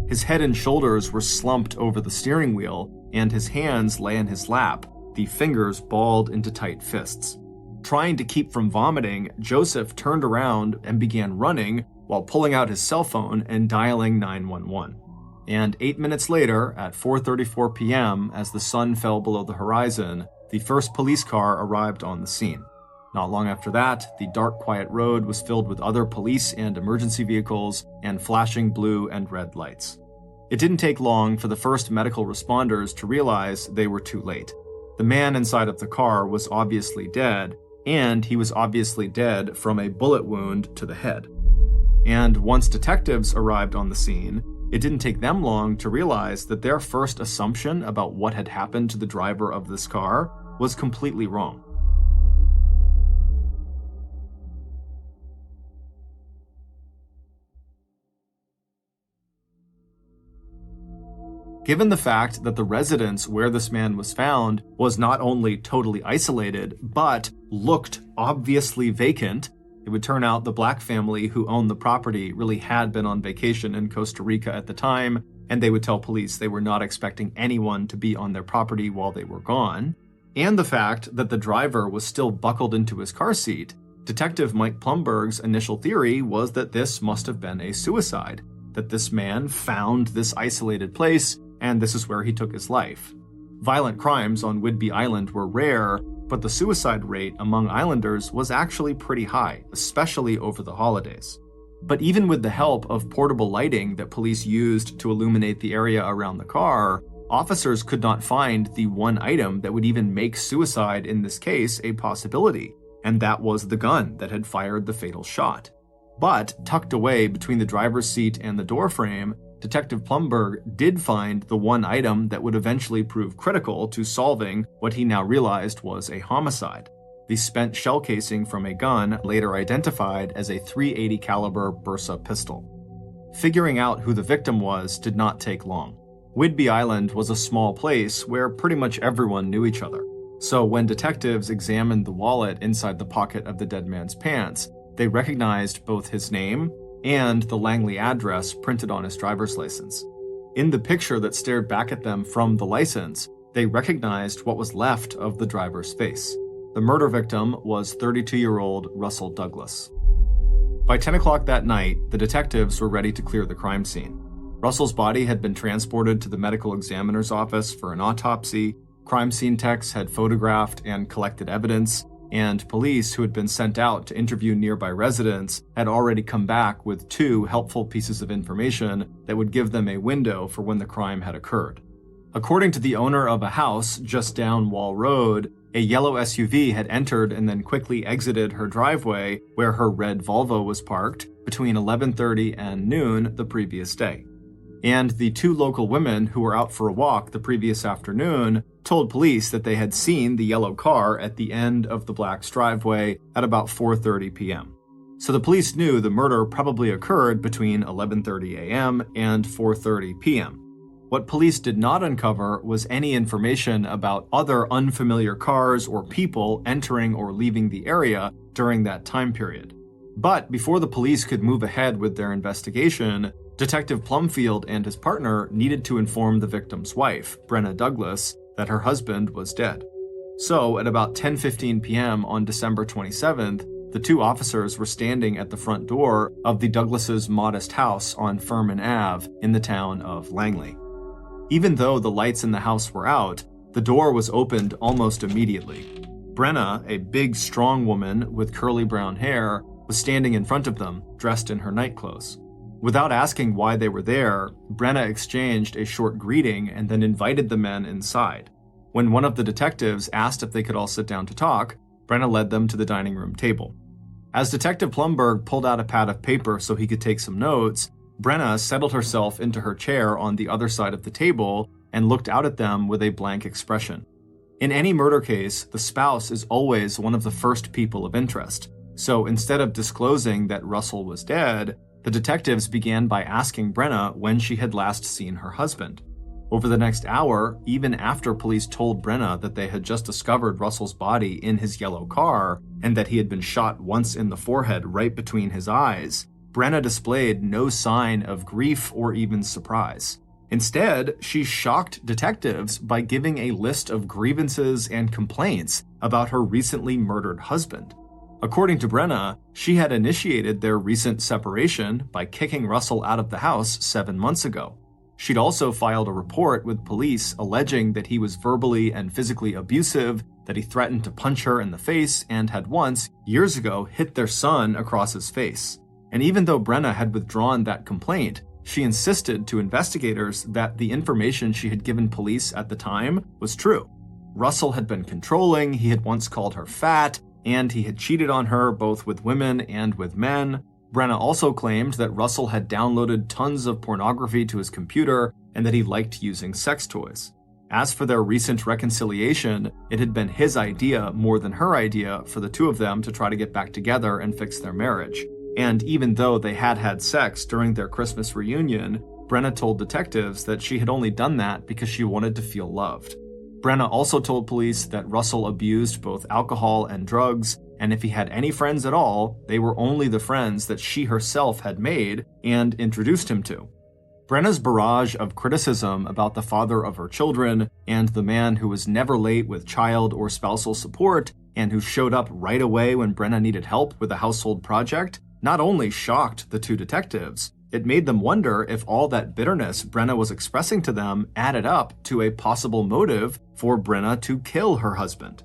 His head and shoulders were slumped over the steering wheel, and his hands lay in his lap, the fingers balled into tight fists. Trying to keep from vomiting, Joseph turned around and began running while pulling out his cell phone and dialing 911. And 8 minutes later, at 4:34 p.m., as the sun fell below the horizon, the first police car arrived on the scene. Not long after that, the dark, quiet road was filled with other police and emergency vehicles and flashing blue and red lights. It didn't take long for the first medical responders to realize they were too late. The man inside of the car was obviously dead, and he was obviously dead from a bullet wound to the head. And once detectives arrived on the scene, it didn't take them long to realize that their first assumption about what had happened to the driver of this car was completely wrong. Given the fact that the residence where this man was found was not only totally isolated, but looked obviously vacant, it would turn out the Black family who owned the property really had been on vacation in Costa Rica at the time, and they would tell police they were not expecting anyone to be on their property while they were gone, and the fact that the driver was still buckled into his car seat, Detective Mike Plumberg's initial theory was that this must have been a suicide. that this man found this isolated place and this is where he took his life. Violent crimes on Whidbey Island were rare, but the suicide rate among islanders was actually pretty high, especially over the holidays. But even with the help of portable lighting that police used to illuminate the area around the car, officers could not find the one item that would even make suicide in this case a possibility, and that was the gun that had fired the fatal shot. But tucked away between the driver's seat and the door frame, Detective Plumberg did find the one item that would eventually prove critical to solving what he now realized was a homicide: the spent shell casing from a gun later identified as a .380 caliber Bersa pistol. Figuring out who the victim was did not take long. Whidbey Island was a small place where pretty much everyone knew each other. So when detectives examined the wallet inside the pocket of the dead man's pants, they recognized both his name and the Langley address printed on his driver's license. In the picture that stared back at them from the license, they recognized what was left of the driver's face. The murder victim was 32-year-old Russel Douglas. By 10 o'clock that night, the detectives were ready to clear the crime scene. Russel's body had been transported to the medical examiner's office for an autopsy, crime scene techs had photographed and collected evidence, and police who had been sent out to interview nearby residents had already come back with 2 helpful pieces of information that would give them a window for when the crime had occurred. According to the owner of a house just down Wall Road, a yellow SUV had entered and then quickly exited her driveway where her red Volvo was parked between 11:30 and noon the previous day. And the 2 local women who were out for a walk the previous afternoon told police that they had seen the yellow car at the end of the Black's driveway at about 4:30 p.m. So the police knew the murder probably occurred between 11:30 a.m. and 4:30 p.m. What police did not uncover was any information about other unfamiliar cars or people entering or leaving the area during that time period. But before the police could move ahead with their investigation, Detective Plumfield and his partner needed to inform the victim's wife, Brenna Douglas, that her husband was dead. So, at about 10:15 p.m. on December 27th, the 2 officers were standing at the front door of the Douglases' modest house on Furman Ave in the town of Langley. Even though the lights in the house were out, the door was opened almost immediately. Brenna, a big, strong woman with curly brown hair, was standing in front of them, dressed in her nightclothes. Without asking why they were there, Brenna exchanged a short greeting and then invited the men inside. When one of the detectives asked if they could all sit down to talk, Brenna led them to the dining room table. As Detective Plumberg pulled out a pad of paper so he could take some notes, Brenna settled herself into her chair on the other side of the table and looked out at them with a blank expression. In any murder case, the spouse is always one of the first people of interest. So instead of disclosing that Russel was dead, the detectives began by asking Brenna when she had last seen her husband. Over the next hour, even after police told Brenna that they had just discovered Russel's body in his yellow car and that he had been shot once in the forehead right between his eyes, Brenna displayed no sign of grief or even surprise. Instead, she shocked detectives by giving a list of grievances and complaints about her recently murdered husband. According to Brenna, she had initiated their recent separation by kicking Russel out of the house 7 months ago. She'd also filed a report with police alleging that he was verbally and physically abusive, that he threatened to punch her in the face, and had once, years ago, hit their son across his face. And even though Brenna had withdrawn that complaint, she insisted to investigators that the information she had given police at the time was true. Russel had been controlling, he had once called her fat, and he had cheated on her both with women and with men. Brenna also claimed that Russel had downloaded tons of pornography to his computer and that he liked using sex toys. As for their recent reconciliation, it had been his idea more than her idea for the 2 of them to try to get back together and fix their marriage. And even though they had had sex during their Christmas reunion, Brenna told detectives that she had only done that because she wanted to feel loved. Brenna also told police that Russel abused both alcohol and drugs, and if he had any friends at all, they were only the friends that she herself had made and introduced him to. Brenna's barrage of criticism about the father of her children and the man who was never late with child or spousal support and who showed up right away when Brenna needed help with a household project not only shocked the 2 detectives, It made them wonder if all that bitterness Brenna was expressing to them added up to a possible motive for Brenna to kill her husband.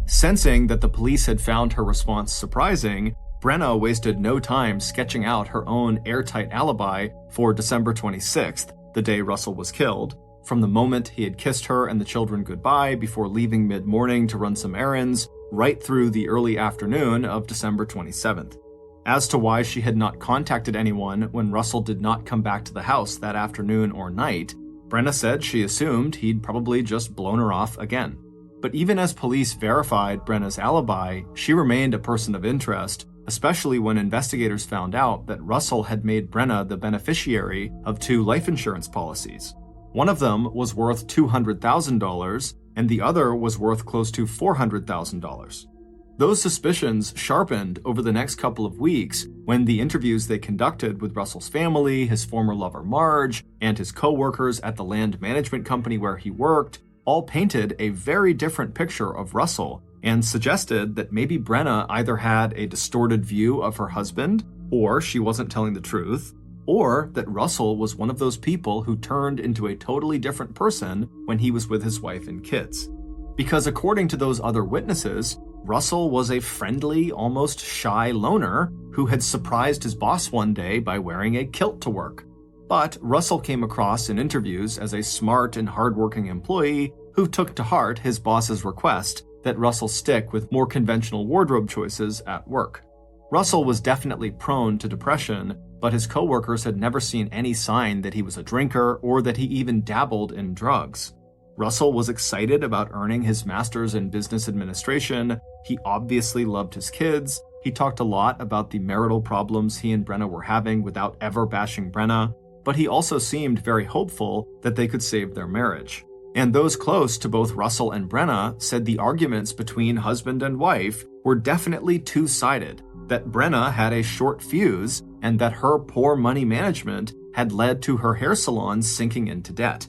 Sensing that the police had found her response surprising, Brenna wasted no time sketching out her own airtight alibi for December 26th, the day Russel was killed, from the moment he had kissed her and the children goodbye before leaving mid-morning to run some errands, right through the early afternoon of December 27th. As to why she had not contacted anyone when Russel did not come back to the house that afternoon or night, Brenna said she assumed he'd probably just blown her off again. But even as police verified Brenna's alibi, she remained a person of interest, especially when investigators found out that Russel had made Brenna the beneficiary of 2 life insurance policies. One of them was worth $200,000, and the other was worth close to $400,000. Those suspicions sharpened over the next couple of weeks when the interviews they conducted with Russel's family, his former lover Marge, and his co-workers at the land management company where he worked all painted a very different picture of Russel and suggested that maybe Brenna either had a distorted view of her husband, or she wasn't telling the truth, or that Russel was one of those people who turned into a totally different person when he was with his wife and kids. Because according to those other witnesses, Russel was a friendly, almost shy loner who had surprised his boss one day by wearing a kilt to work. But Russel came across in interviews as a smart and hardworking employee who took to heart his boss's request that Russel stick with more conventional wardrobe choices at work. Russel was definitely prone to depression, but his coworkers had never seen any sign that he was a drinker or that he even dabbled in drugs. Russel was excited about earning his master's in business administration. He obviously loved his kids. He talked a lot about the marital problems he and Brenna were having without ever bashing Brenna, but he also seemed very hopeful that they could save their marriage. And those close to both Russel and Brenna said the arguments between husband and wife were definitely two-sided, that Brenna had a short fuse and that her poor money management had led to her hair salon sinking into debt.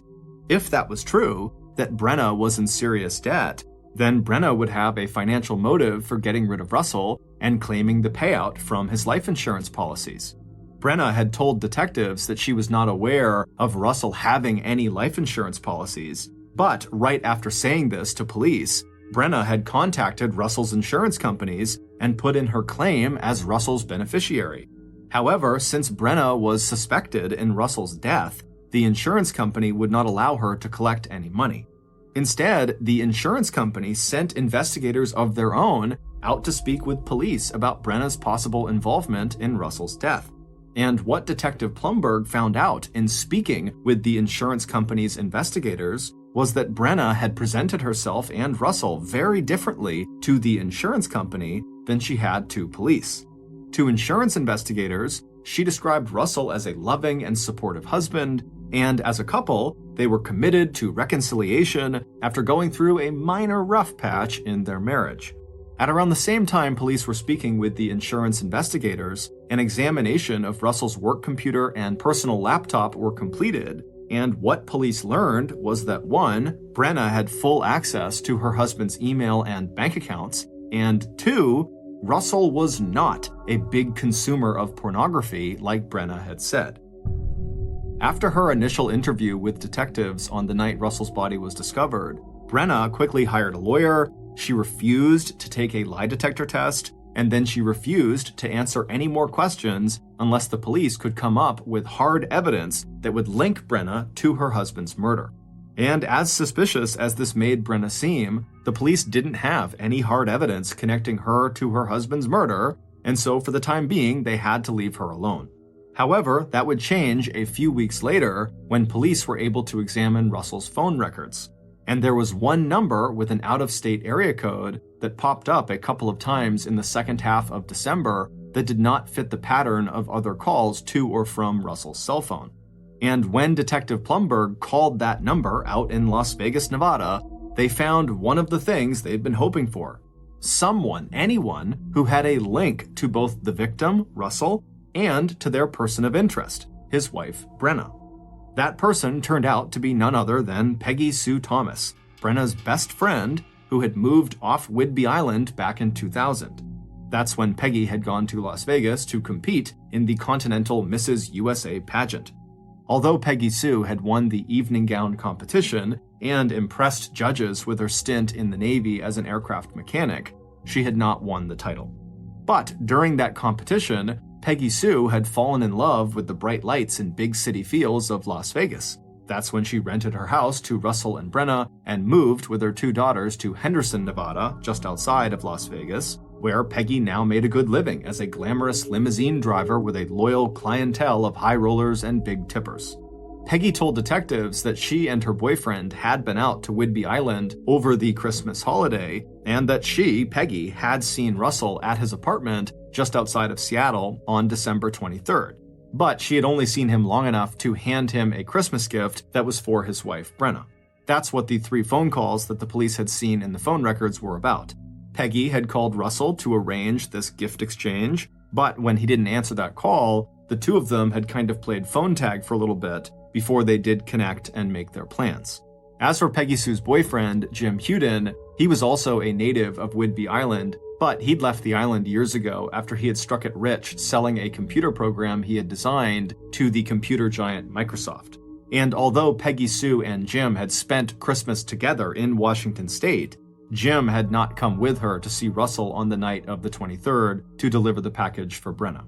If that was true, that Brenna was in serious debt, then Brenna would have a financial motive for getting rid of Russel and claiming the payout from his life insurance policies. Brenna had told detectives that she was not aware of Russel having any life insurance policies, but right after saying this to police, Brenna had contacted Russell's insurance companies and put in her claim as Russell's beneficiary. However, since Brenna was suspected in Russell's death, the insurance company would not allow her to collect any money. Instead, the insurance company sent investigators of their own out to speak with police about Brenna's possible involvement in Russell's death. And what Detective Plumberg found out in speaking with the insurance company's investigators was that Brenna had presented herself and Russell very differently to the insurance company than she had to police. To insurance investigators, she described Russell as a loving and supportive husband, and as a couple, they were committed to reconciliation after going through a minor rough patch in their marriage. At around the same time police were speaking with the insurance investigators, an examination of Russell's work computer and personal laptop were completed, and what police learned was that 1, Brenna had full access to her husband's email and bank accounts, and 2, Russell was not a big consumer of pornography like Brenna had said. After her initial interview with detectives on the night Russell's body was discovered, Brenna quickly hired a lawyer. She refused to take a lie detector test, and then she refused to answer any more questions unless the police could come up with hard evidence that would link Brenna to her husband's murder. And as suspicious as this made Brenna seem, the police didn't have any hard evidence connecting her to her husband's murder, and so for the time being, they had to leave her alone. However, that would change a few weeks later when police were able to examine Russell's phone records. And there was one number with an out-of-state area code that popped up a couple of times in the second half of December that did not fit the pattern of other calls to or from Russell's cell phone. And when Detective Plumberg called that number out in Las Vegas, Nevada, they found one of the things they'd been hoping for. Anyone who had a link to both the victim, Russell, and to their person of interest, his wife, Brenna. That person turned out to be none other than Peggy Sue Thomas, Brenna's best friend, who had moved off Whidbey Island back in 2000. That's when Peggy had gone to Las Vegas to compete in the Continental Mrs. USA pageant. Although Peggy Sue had won the evening gown competition and impressed judges with her stint in the Navy as an aircraft mechanic, she had not won the title. But during that competition, Peggy Sue had fallen in love with the bright lights and big city feels of Las Vegas. That's when she rented her house to Russel and Brenna and moved with her 2 daughters to Henderson, Nevada, just outside of Las Vegas, where Peggy now made a good living as a glamorous limousine driver with a loyal clientele of high rollers and big tippers. Peggy told detectives that she and her boyfriend had been out to Whidbey Island over the Christmas holiday, and that she, Peggy, had seen Russell at his apartment just outside of Seattle on December 23rd. But she had only seen him long enough to hand him a Christmas gift that was for his wife, Brenna. That's what the 3 phone calls that the police had seen in the phone records were about. Peggy had called Russell to arrange this gift exchange, but when he didn't answer that call, the 2 of them had kind of played phone tag for a little bit before they did connect and make their plans. As for Peggy Sue's boyfriend, Jim Huden, he was also a native of Whidbey Island, but he'd left the island years ago after he had struck it rich selling a computer program he had designed to the computer giant Microsoft. And although Peggy Sue and Jim had spent Christmas together in Washington State, Jim had not come with her to see Russell on the night of the 23rd to deliver the package for Brenna.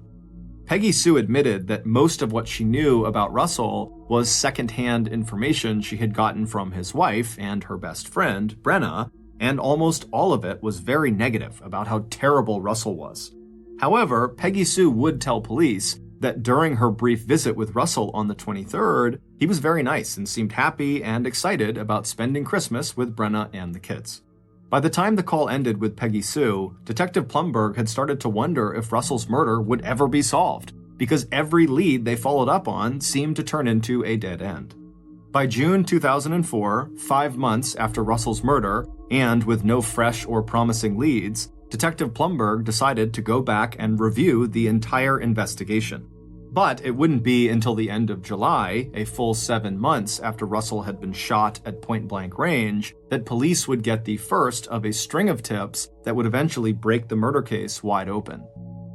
Peggy Sue admitted that most of what she knew about Russell was secondhand information she had gotten from his wife and her best friend, Brenna, and almost all of it was very negative about how terrible Russell was. However, Peggy Sue would tell police that during her brief visit with Russell on the 23rd, he was very nice and seemed happy and excited about spending Christmas with Brenna and the kids. By the time the call ended with Peggy Sue, Detective Plumberg had started to wonder if Russell's murder would ever be solved, because every lead they followed up on seemed to turn into a dead end. By June 2004, 5 months after Russell's murder, and with no fresh or promising leads, Detective Plumberg decided to go back and review the entire investigation. But it wouldn't be until the end of July, a full 7 months after Russell had been shot at point-blank range, that police would get the first of a string of tips that would eventually break the murder case wide open.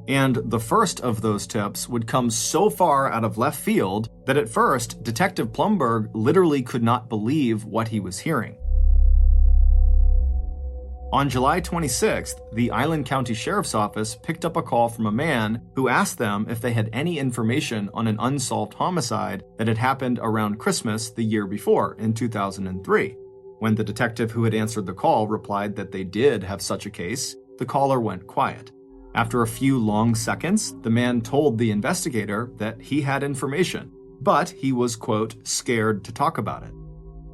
And the first of those tips would come so far out of left field that at first, Detective Plumberg literally could not believe what he was hearing. On July 26th, the Island County Sheriff's Office picked up a call from a man who asked them if they had any information on an unsolved homicide that had happened around Christmas the year before, in 2003. When the detective who had answered the call replied that they did have such a case, the caller went quiet. After a few long seconds, the man told the investigator that he had information, but he was, quote, scared to talk about it.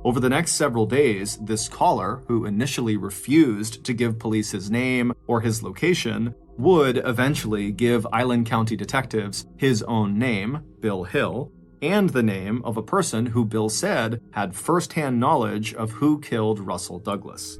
Over the next several days, this caller, who initially refused to give police his name or his location, would eventually give Island County detectives his own name, Bill Hill, and the name of a person who Bill said had first-hand knowledge of who killed Russell Douglas.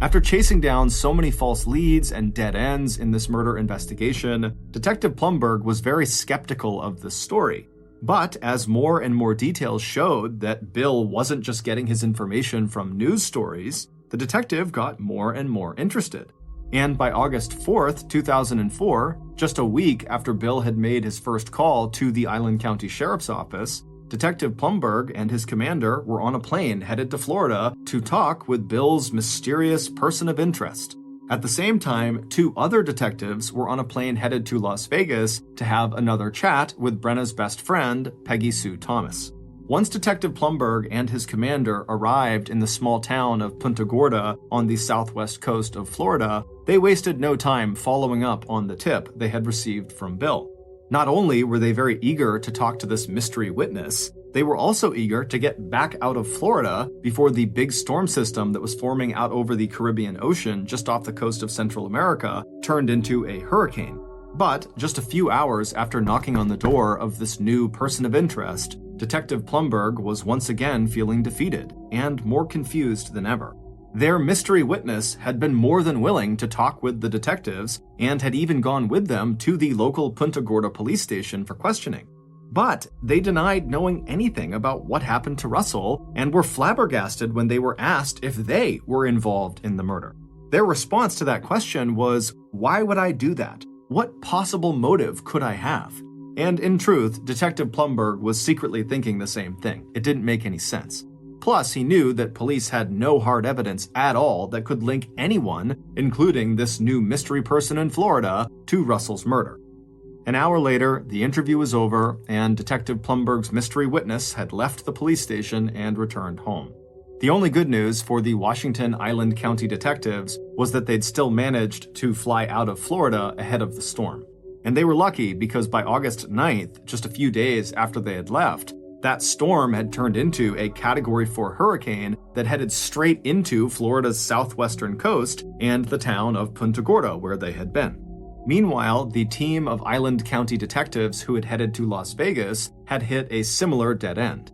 After chasing down so many false leads and dead ends in this murder investigation, Detective Plumberg was very skeptical of this story. But as more and more details showed that Bill wasn't just getting his information from news stories, the detective got more and more interested. And by August 4th, 2004, just a week after Bill had made his first call to the Island County Sheriff's Office, Detective Plumberg and his commander were on a plane headed to Florida to talk with Bill's mysterious person of interest. At the same time, 2 other detectives were on a plane headed to Las Vegas to have another chat with Brenna's best friend, Peggy Sue Thomas. Once Detective Plumberg and his commander arrived in the small town of Punta Gorda on the southwest coast of Florida, they wasted no time following up on the tip they had received from Bill. Not only were they very eager to talk to this mystery witness, they were also eager to get back out of Florida before the big storm system that was forming out over the Caribbean Ocean just off the coast of Central America turned into a hurricane. But just a few hours after knocking on the door of this new person of interest, Detective Plumberg was once again feeling defeated and more confused than ever. Their mystery witness had been more than willing to talk with the detectives and had even gone with them to the local Punta Gorda police station for questioning. But they denied knowing anything about what happened to Russell and were flabbergasted when they were asked if they were involved in the murder. Their response to that question was, "Why would I do that? What possible motive could I have?" And in truth, Detective Plumberg was secretly thinking the same thing. It didn't make any sense. Plus, he knew that police had no hard evidence at all that could link anyone, including this new mystery person in Florida, to Russel's murder. An hour later, the interview was over, and Detective Plumberg's mystery witness had left the police station and returned home. The only good news for the Washington Island County detectives was that they'd still managed to fly out of Florida ahead of the storm. And they were lucky because by August 9th, just a few days after they had left, that storm had turned into a Category 4 hurricane that headed straight into Florida's southwestern coast and the town of Punta Gorda, where they had been. Meanwhile, the team of Island County detectives who had headed to Las Vegas had hit a similar dead end.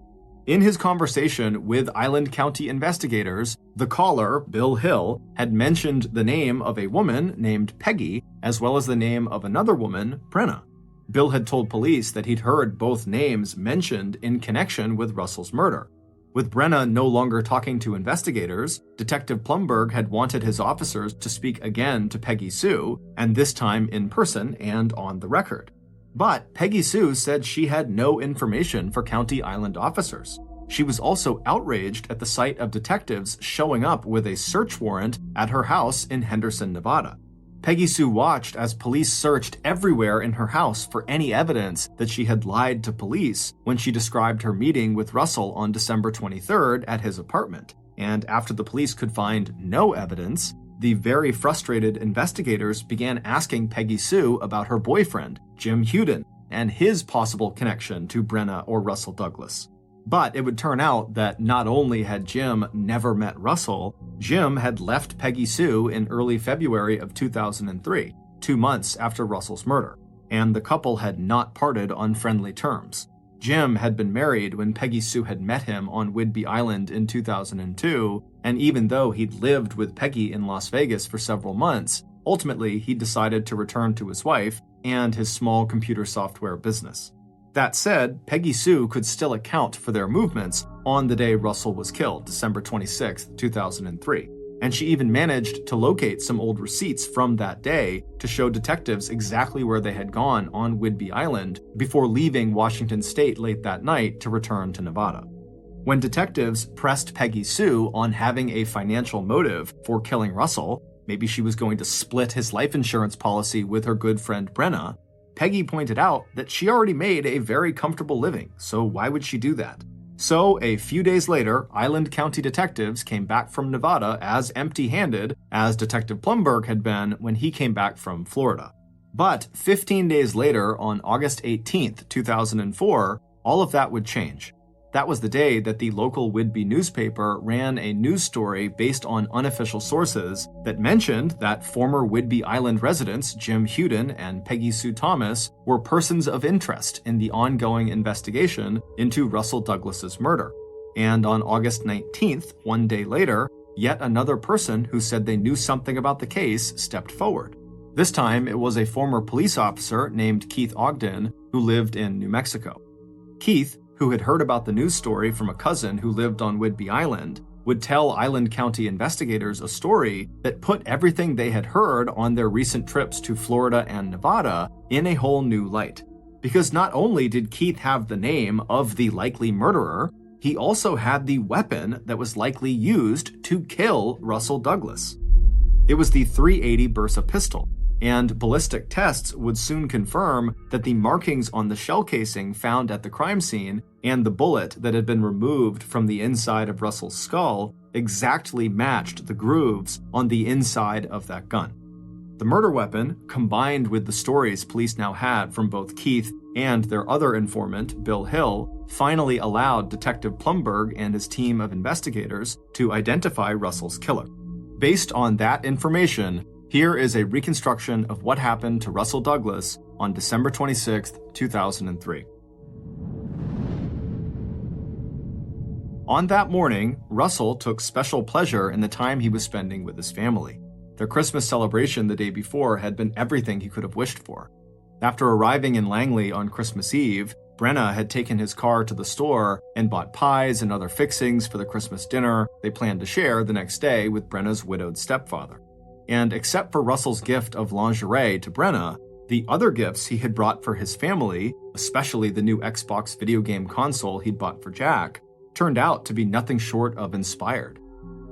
In his conversation with Island County investigators, the caller, Bill Hill, had mentioned the name of a woman named Peggy, as well as the name of another woman, Brenna. Bill had told police that he'd heard both names mentioned in connection with Russel's murder. With Brenna no longer talking to investigators, Detective Plumberg had wanted his officers to speak again to Peggy Sue, and this time in person and on the record. But Peggy Sue said she had no information for County Island officers. She was also outraged at the sight of detectives showing up with a search warrant at her house in Henderson, Nevada. Peggy Sue watched as police searched everywhere in her house for any evidence that she had lied to police when she described her meeting with Russel on December 23rd at his apartment. And after the police could find no evidence, the very frustrated investigators began asking Peggy Sue about her boyfriend, Jim Huden, and his possible connection to Brenna or Russell Douglas. But it would turn out that not only had Jim never met Russell, Jim had left Peggy Sue in early February of 2003, 2 months after Russell's murder, and the couple had not parted on friendly terms. Jim had been married when Peggy Sue had met him on Whidbey Island in 2002, and even though he'd lived with Peggy in Las Vegas for several months, ultimately he decided to return to his wife and his small computer software business. That said, Peggy Sue could still account for their movements on the day Russell was killed, December 26, 2003, and she even managed to locate some old receipts from that day to show detectives exactly where they had gone on Whidbey Island before leaving Washington State late that night to return to Nevada. When detectives pressed Peggy Sue on having a financial motive for killing Russell, maybe she was going to split his life insurance policy with her good friend Brenna, Peggy pointed out that she already made a very comfortable living, so why would she do that? So, a few days later, Island County detectives came back from Nevada as empty-handed as Detective Plumberg had been when he came back from Florida. But 15 days later, on August 18, 2004, all of that would change. That was the day that the local Whidbey newspaper ran a news story based on unofficial sources that mentioned that former Whidbey Island residents Jim Huden and Peggy Sue Thomas were persons of interest in the ongoing investigation into Russell Douglas's murder. And on August 19th, 1 day later, yet another person who said they knew something about the case stepped forward. This time, it was a former police officer named Keith Ogden who lived in New Mexico. Keith, who had heard about the news story from a cousin who lived on Whidbey Island, would tell Island County investigators a story that put everything they had heard on their recent trips to Florida and Nevada in a whole new light. Because not only did Keith have the name of the likely murderer, he also had the weapon that was likely used to kill Russell Douglas. It was the .380 Bersa pistol, and ballistic tests would soon confirm that the markings on the shell casing found at the crime scene and the bullet that had been removed from the inside of Russell's skull exactly matched the grooves on the inside of that gun. The murder weapon, combined with the stories police now had from both Keith and their other informant, Bill Hill, finally allowed Detective Plumberg and his team of investigators to identify Russell's killer. Based on that information, here is a reconstruction of what happened to Russell Douglas on December 26, 2003. On that morning, Russell took special pleasure in the time he was spending with his family. Their Christmas celebration the day before had been everything he could have wished for. After arriving in Langley on Christmas Eve, Brenna had taken his car to the store and bought pies and other fixings for the Christmas dinner they planned to share the next day with Brenna's widowed stepfather. and except for Russell's gift of lingerie to Brenna, the other gifts he had brought for his family, especially the new Xbox video game console he'd bought for Jack, turned out to be nothing short of inspired.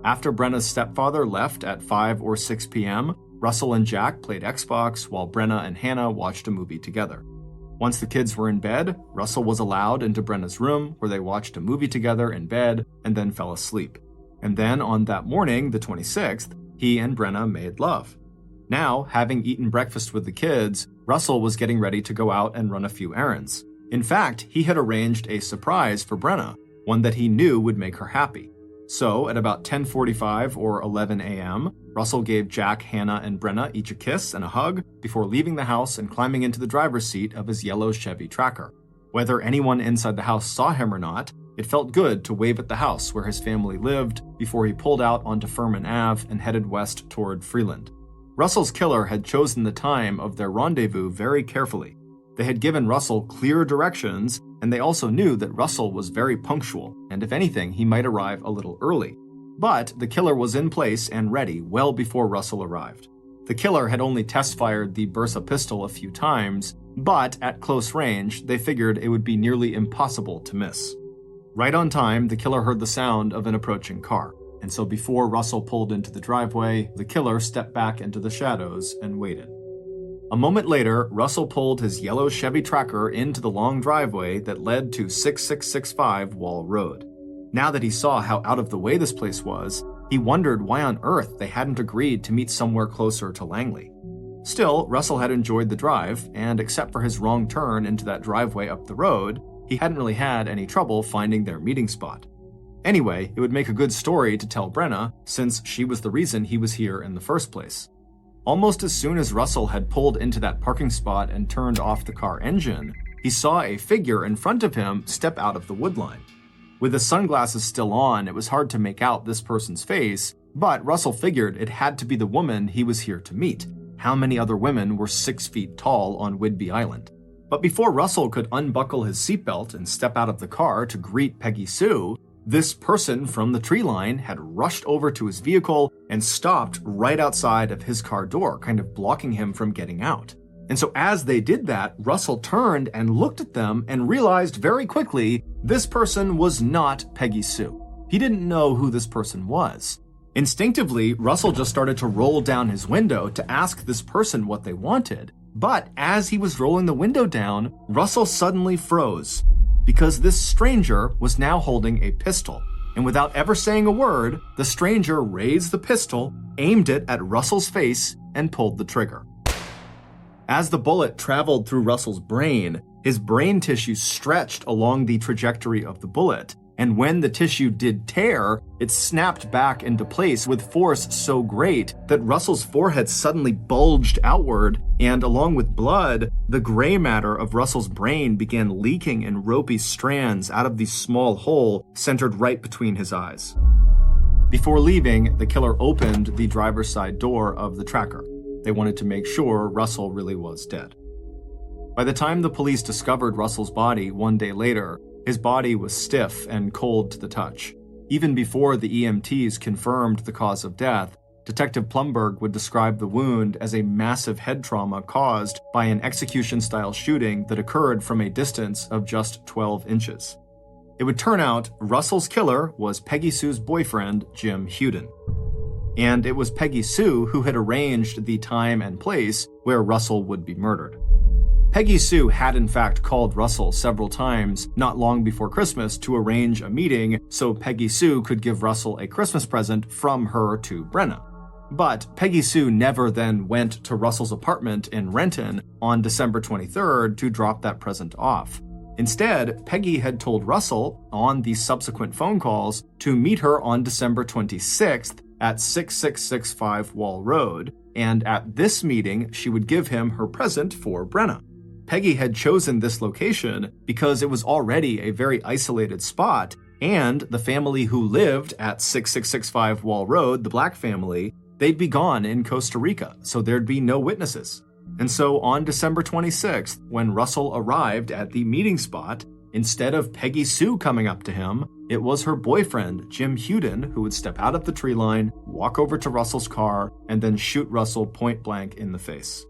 After Brenna's stepfather left at 5 or 6 p.m., Russell and Jack played Xbox while Brenna and Hannah watched a movie together. Once the kids were in bed, Russell was allowed into Brenna's room where they watched a movie together in bed and then fell asleep. And then on that morning, the 26th, he and Brenna made love. Now, having eaten breakfast with the kids, Russell was getting ready to go out and run a few errands. In fact, he had arranged a surprise for Brenna, one that he knew would make her happy. So, at about 10:45 or 11 a.m., Russell gave Jack, Hannah, and Brenna each a kiss and a hug before leaving the house and climbing into the driver's seat of his yellow Chevy Tracker. Whether anyone inside the house saw him or not, it felt good to wave at the house where his family lived before he pulled out onto Furman Ave and headed west toward Freeland. Russell's killer had chosen the time of their rendezvous very carefully. They had given Russell clear directions, and they also knew that Russell was very punctual, and if anything, he might arrive a little early. But the killer was in place and ready well before Russell arrived. The killer had only test-fired the Bersa pistol a few times, but at close range, they figured it would be nearly impossible to miss. Right on time, the killer heard the sound of an approaching car, and so before Russell pulled into the driveway, the killer stepped back into the shadows and waited. A moment later, Russell pulled his yellow Chevy Tracker into the long driveway that led to 6665 Wall Road. Now that he saw how out of the way this place was, he wondered why on earth they hadn't agreed to meet somewhere closer to Langley. Still, Russell had enjoyed the drive, and except for his wrong turn into that driveway up the road, he hadn't really had any trouble finding their meeting spot. Anyway, it would make a good story to tell Brenna, since she was the reason he was here in the first place. Almost as soon as Russell had pulled into that parking spot and turned off the car engine, he saw a figure in front of him step out of the woodline. With the sunglasses still on, it was hard to make out this person's face, but Russell figured it had to be the woman he was here to meet. How many other women were 6 feet tall on Whidbey Island? But before Russell could unbuckle his seatbelt and step out of the car to greet Peggy Sue, this person from the tree line had rushed over to his vehicle and stopped right outside of his car door, kind of blocking him from getting out. And so as they did that, Russell turned and looked at them and realized very quickly this person was not Peggy Sue. He didn't know who this person was. Instinctively, Russell just started to roll down his window to ask this person what they wanted. But as he was rolling the window down, Russell suddenly froze, because this stranger was now holding a pistol. And without ever saying a word, the stranger raised the pistol, aimed it at Russell's face, and pulled the trigger. As the bullet traveled through Russell's brain, his brain tissue stretched along the trajectory of the bullet, and when the tissue did tear, it snapped back into place with force so great that Russell's forehead suddenly bulged outward, and along with blood, the gray matter of Russell's brain began leaking in ropey strands out of the small hole centered right between his eyes. Before leaving, the killer opened the driver's side door of the Tracker. They wanted to make sure Russell really was dead. By the time the police discovered Russell's body 1 day later, his body was stiff and cold to the touch. Even before the EMTs confirmed the cause of death, Detective Plumberg would describe the wound as a massive head trauma caused by an execution-style shooting that occurred from a distance of just 12 inches. It would turn out Russell's killer was Peggy Sue's boyfriend, Jim Hewden. And it was Peggy Sue who had arranged the time and place where Russell would be murdered. Peggy Sue had in fact called Russell several times not long before Christmas to arrange a meeting so Peggy Sue could give Russell a Christmas present from her to Brenna. But Peggy Sue never then went to Russell's apartment in Renton on December 23rd to drop that present off. Instead, Peggy had told Russell on the subsequent phone calls to meet her on December 26th at 6665 Wall Road, and at this meeting she would give him her present for Brenna. Peggy had chosen this location because it was already a very isolated spot, and the family who lived at 6665 Wall Road, the Black family, they'd be gone in Costa Rica, so there'd be no witnesses. And so on December 26th, when Russell arrived at the meeting spot, Instead of Peggy Sue coming up to him, it was her boyfriend, Jim Huden, who would step out of the tree line, walk over to Russell's car, and then shoot Russell point blank in the face.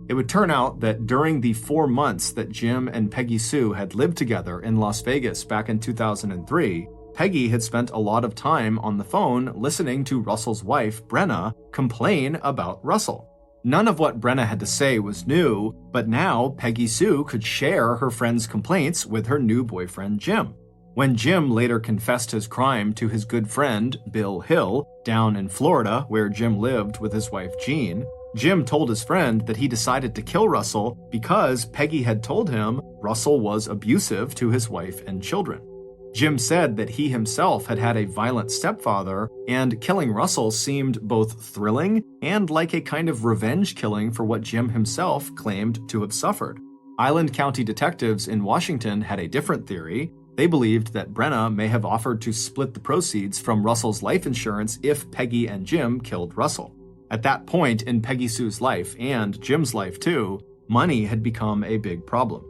It would turn out that during the 4 months that Jim and Peggy Sue had lived together in Las Vegas back in 2003, Peggy had spent a lot of time on the phone listening to Russell's wife, Brenna, complain about Russell. None of what Brenna had to say was new, but now Peggy Sue could share her friend's complaints with her new boyfriend, Jim. When Jim later confessed his crime to his good friend, Bill Hill, down in Florida where Jim lived with his wife, Jean, Jim told his friend that he decided to kill Russell because Peggy had told him Russell was abusive to his wife and children. Jim said that he himself had had a violent stepfather, and killing Russell seemed both thrilling and like a kind of revenge killing for what Jim himself claimed to have suffered. Island County detectives in Washington had a different theory. They believed that Brenna may have offered to split the proceeds from Russell's life insurance if Peggy and Jim killed Russell. At that point in Peggy Sue's life, and Jim's life too, money had become a big problem.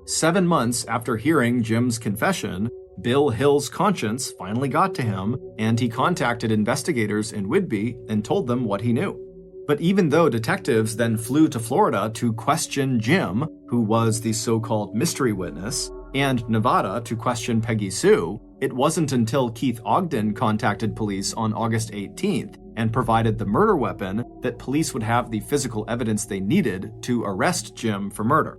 7 months after hearing Jim's confession, Bill Hill's conscience finally got to him, and he contacted investigators in Whidbey and told them what he knew. But even though detectives then flew to Florida to question Jim, who was the so-called mystery witness, and Nevada to question Peggy Sue, it wasn't until Keith Ogden contacted police on August 18th and provided the murder weapon that police would have the physical evidence they needed to arrest Jim for murder.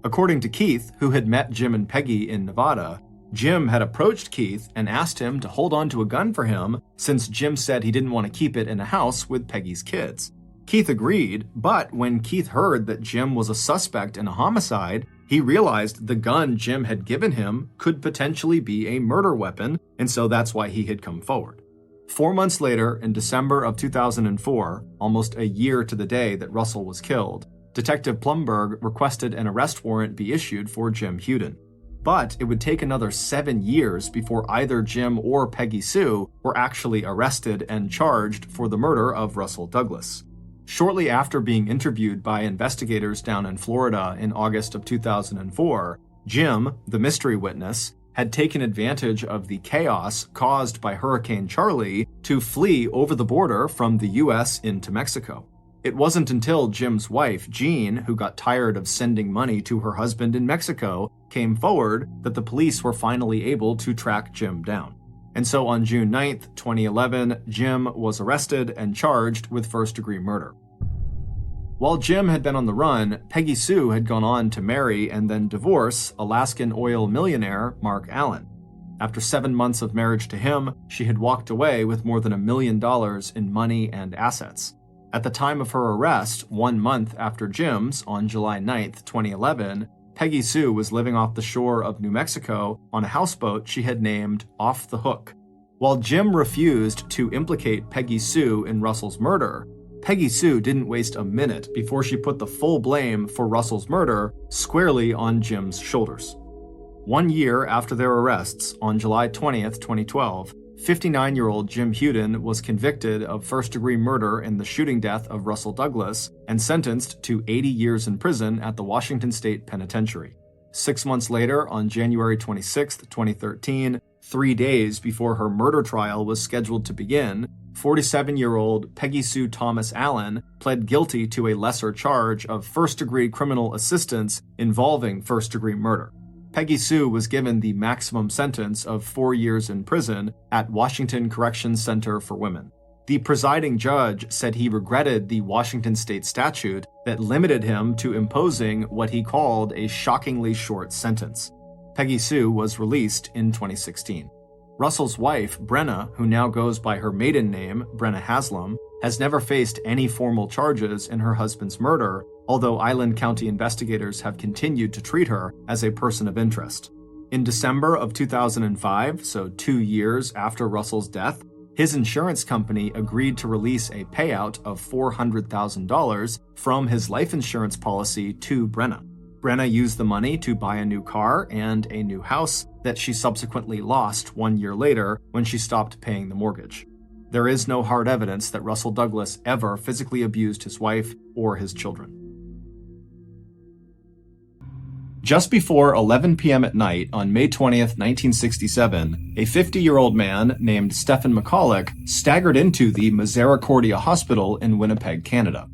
According to Keith, who had met Jim and Peggy in Nevada, Jim had approached Keith and asked him to hold on to a gun for him since Jim said he didn't want to keep it in a house with Peggy's kids. Keith agreed, but when Keith heard that Jim was a suspect in a homicide, he realized the gun Jim had given him could potentially be a murder weapon, and so that's why he had come forward. 4 months later, in December of 2004, almost a year to the day that Russell was killed, Detective Plumberg requested an arrest warrant be issued for Jim Huden. But it would take another 7 years before either Jim or Peggy Sue were actually arrested and charged for the murder of Russell Douglas. Shortly after being interviewed by investigators down in Florida in August of 2004, Jim, the mystery witness, had taken advantage of the chaos caused by Hurricane Charlie to flee over the border from the US into Mexico. It wasn't until Jim's wife, Jean, who got tired of sending money to her husband in Mexico, came forward that the police were finally able to track Jim down. And so on June 9th, 2011, Jim was arrested and charged with first-degree murder. While Jim had been on the run, Peggy Sue had gone on to marry and then divorce Alaskan oil millionaire Mark Allen. After 7 months of marriage to him, she had walked away with more than $1 million in money and assets. At the time of her arrest, 1 month after Jim's, on July 9th, 2011, Peggy Sue was living off the shore of New Mexico on a houseboat she had named Off the Hook. While Jim refused to implicate Peggy Sue in Russell's murder, Peggy Sue didn't waste a minute before she put the full blame for Russell's murder squarely on Jim's shoulders. 1 year after their arrests, on July 20th, 2012, 59-year-old Jim Huden was convicted of first-degree murder in the shooting death of Russell Douglas and sentenced to 80 years in prison at the Washington State Penitentiary. 6 months later, on January 26, 2013, 3 days before her murder trial was scheduled to begin, 47-year-old Peggy Sue Thomas Allen pled guilty to a lesser charge of first-degree criminal assistance involving first-degree murder. Peggy Sue was given the maximum sentence of 4 years in prison at Washington Corrections Center for Women. The presiding judge said he regretted the Washington state statute that limited him to imposing what he called a shockingly short sentence. Peggy Sue was released in 2016. Russell's wife, Brenna, who now goes by her maiden name, Brenna Haslam, has never faced any formal charges in her husband's murder, although Island County investigators have continued to treat her as a person of interest. In December of 2005, so 2 years after Russell's death, his insurance company agreed to release a payout of $400,000 from his life insurance policy to Brenna. Brenna used the money to buy a new car and a new house that she subsequently lost 1 year later when she stopped paying the mortgage. There is no hard evidence that Russell Douglas ever physically abused his wife or his children. Just before 11 p.m. at night on May 20th, 1967, a 50-year-old man named Stephen McCulloch staggered into the Misericordia Hospital in Winnipeg, Canada.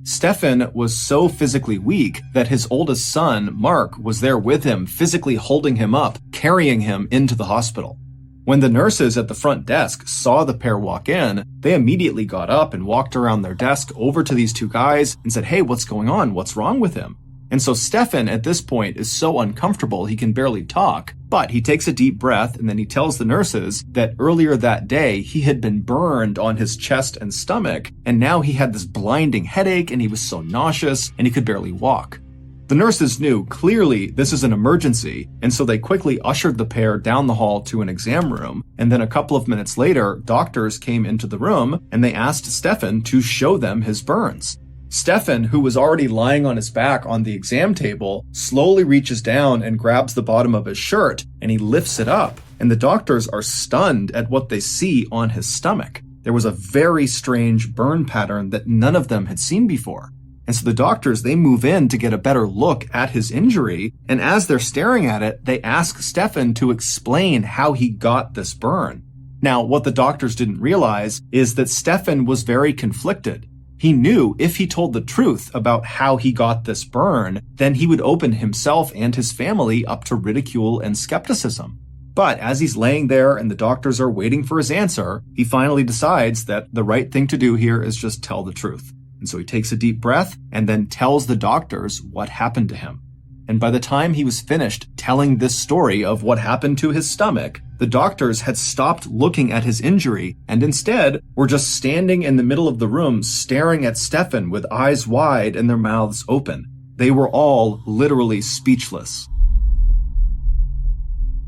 Stephen was so physically weak that his oldest son, Mark, was there with him, physically holding him up, carrying him into the hospital. When the nurses at the front desk saw the pair walk in, they immediately got up and walked around their desk over to these two guys and said, "Hey, what's going on? What's wrong with him?" And so Stephen, at this point, is so uncomfortable he can barely talk, but he takes a deep breath and then he tells the nurses that earlier that day he had been burned on his chest and stomach, and now he had this blinding headache and he was so nauseous and he could barely walk. The nurses knew clearly this is an emergency, and so they quickly ushered the pair down the hall to an exam room, and then a couple of minutes later, doctors came into the room and they asked Stephen to show them his burns. Stephen, who was already lying on his back on the exam table, slowly reaches down and grabs the bottom of his shirt, and he lifts it up, and the doctors are stunned at what they see on his stomach. There was a very strange burn pattern that none of them had seen before. And so the doctors, they move in to get a better look at his injury, and as they're staring at it, they ask Stephen to explain how he got this burn. Now, what the doctors didn't realize is that Stephen was very conflicted. He knew if he told the truth about how he got this burn, then he would open himself and his family up to ridicule and skepticism. But as he's laying there and the doctors are waiting for his answer, he finally decides that the right thing to do here is just tell the truth. And so he takes a deep breath and then tells the doctors what happened to him. And by the time he was finished telling this story of what happened to his stomach, the doctors had stopped looking at his injury and instead were just standing in the middle of the room staring at Stephen with eyes wide and their mouths open. They were all literally speechless.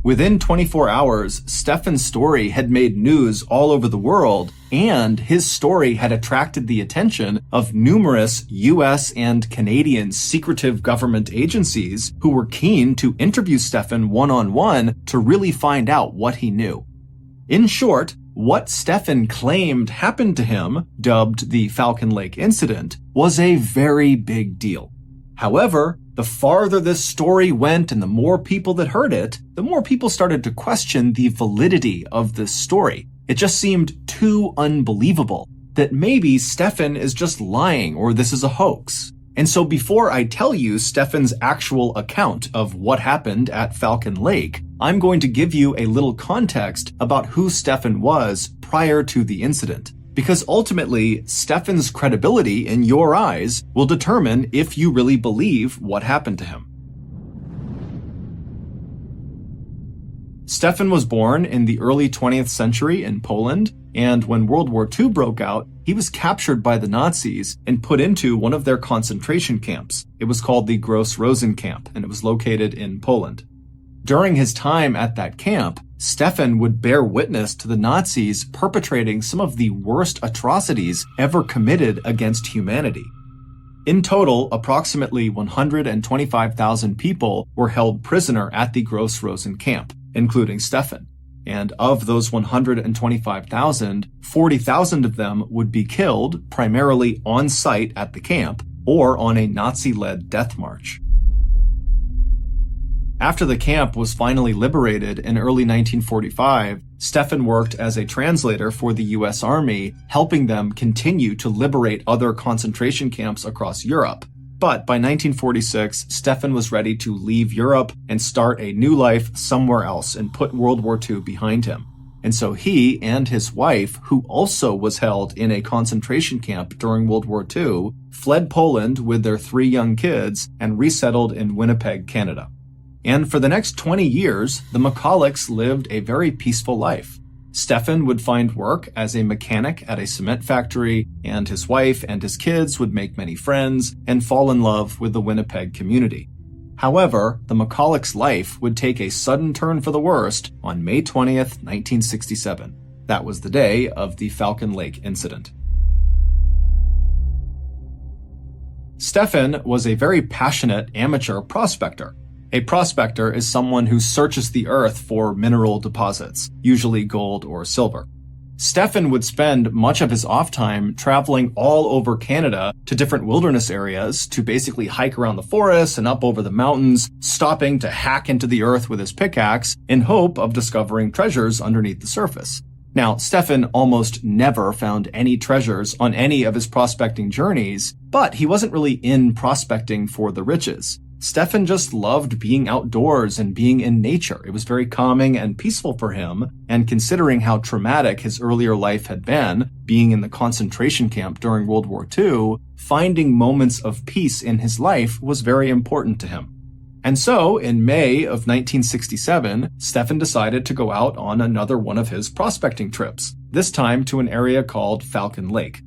Within 24 hours, Stephen's story had made news all over the world, and his story had attracted the attention of numerous US and Canadian secretive government agencies who were keen to interview Stephen one-on-one to really find out what he knew. In short, what Stephen claimed happened to him, dubbed the Falcon Lake incident, was a very big deal. However, the farther this story went and the more people that heard it, the more people started to question the validity of this story. It just seemed too unbelievable that maybe Stephen is just lying or this is a hoax. And so before I tell you Stephen's actual account of what happened at Falcon Lake, I'm going to give you a little context about who Stephen was prior to the incident. Because ultimately, Stephen's credibility in your eyes will determine if you really believe what happened to him. Stephen was born in the early 20th century in Poland, and when World War II broke out, he was captured by the Nazis and put into one of their concentration camps. It was called the Gross Rosen camp, and it was located in Poland. During his time at that camp, Stephen would bear witness to the Nazis perpetrating some of the worst atrocities ever committed against humanity. In total, approximately 125,000 people were held prisoner at the Gross Rosen camp, including Stephen. And of those 125,000, 40,000 of them would be killed primarily on site at the camp or on a Nazi-led death march. After the camp was finally liberated in early 1945, Stephen worked as a translator for the US Army, helping them continue to liberate other concentration camps across Europe. But by 1946, Stephen was ready to leave Europe and start a new life somewhere else and put World War II behind him. And so he and his wife, who also was held in a concentration camp during World War II, fled Poland with their 3 young kids and resettled in Winnipeg, Canada. And for the next 20 years, the McCullochs lived a very peaceful life. Stephen would find work as a mechanic at a cement factory, and his wife and his kids would make many friends and fall in love with the Winnipeg community. However, the McCullochs' life would take a sudden turn for the worst on May 20th, 1967. That was the day of the Falcon Lake incident. Stephen was a very passionate amateur prospector. A prospector is someone who searches the earth for mineral deposits, usually gold or silver. Stefan would spend much of his off time traveling all over Canada to different wilderness areas to basically hike around the forest and up over the mountains, stopping to hack into the earth with his pickaxe in hope of discovering treasures underneath the surface. Now, Stefan almost never found any treasures on any of his prospecting journeys, but he wasn't really in prospecting for the riches. Stefan just loved being outdoors and being in nature. It was very calming and peaceful for him, and considering how traumatic his earlier life had been, being in the concentration camp during World War II, finding moments of peace in his life was very important to him. And so, in May of 1967, Stefan decided to go out on another one of his prospecting trips, this time to an area called Falcon Lake.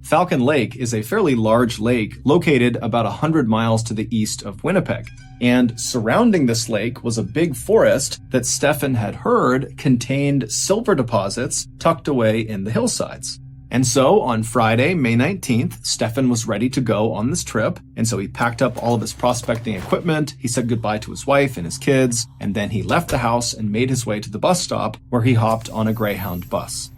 Falcon Lake is a fairly large lake located about 100 miles to the east of Winnipeg. And surrounding this lake was a big forest that Stefan had heard contained silver deposits tucked away in the hillsides. And so on Friday, May 19th, Stefan was ready to go on this trip. And so he packed up all of his prospecting equipment. He said goodbye to his wife and his kids. And then he left the house and made his way to the bus stop where he hopped on a Greyhound bus.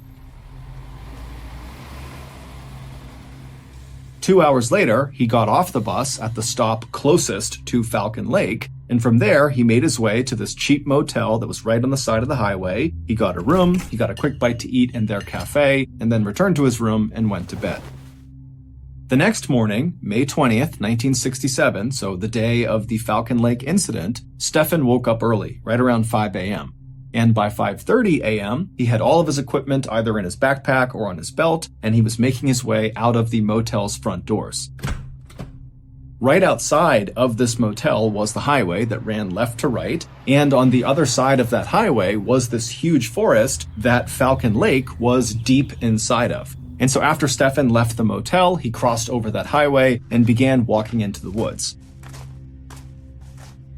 2 hours later, he got off the bus at the stop closest to Falcon Lake, and from there, he made his way to this cheap motel that was right on the side of the highway. He got a room, he got a quick bite to eat in their cafe, and then returned to his room and went to bed. The next morning, May 20th, 1967, so the day of the Falcon Lake incident, Stefan woke up early, right around 5 a.m. And by 5:30 a.m., he had all of his equipment either in his backpack or on his belt, and he was making his way out of the motel's front doors. Right outside of this motel was the highway that ran left to right, and on the other side of that highway was this huge forest that Falcon Lake was deep inside of. And so after Stefan left the motel, he crossed over that highway and began walking into the woods.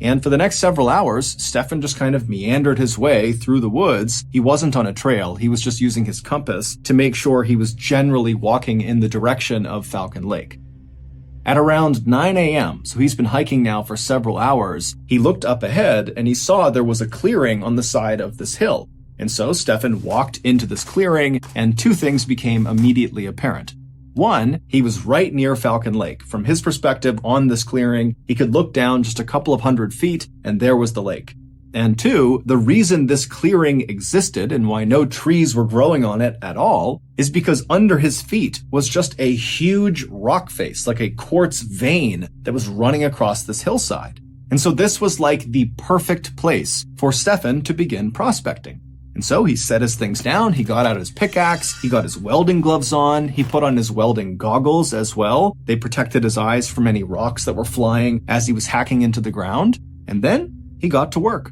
And for the next several hours, Stefan just kind of meandered his way through the woods. He wasn't on a trail. He was just using his compass to make sure he was generally walking in the direction of Falcon Lake. At around 9 a.m., so he's been hiking now for several hours, he looked up ahead and he saw there was a clearing on the side of this hill. And so Stefan walked into this clearing, and two things became immediately apparent. One, he was right near Falcon Lake. From his perspective on this clearing, he could look down just a couple of hundred feet, and there was the lake. And two, the reason this clearing existed and why no trees were growing on it at all is because under his feet was just a huge rock face, like a quartz vein that was running across this hillside. And so this was like the perfect place for Stefan to begin prospecting. And so he set his things down, he got out his pickaxe, he got his welding gloves on, he put on his welding goggles as well. They protected his eyes from any rocks that were flying as he was hacking into the ground. And then he got to work.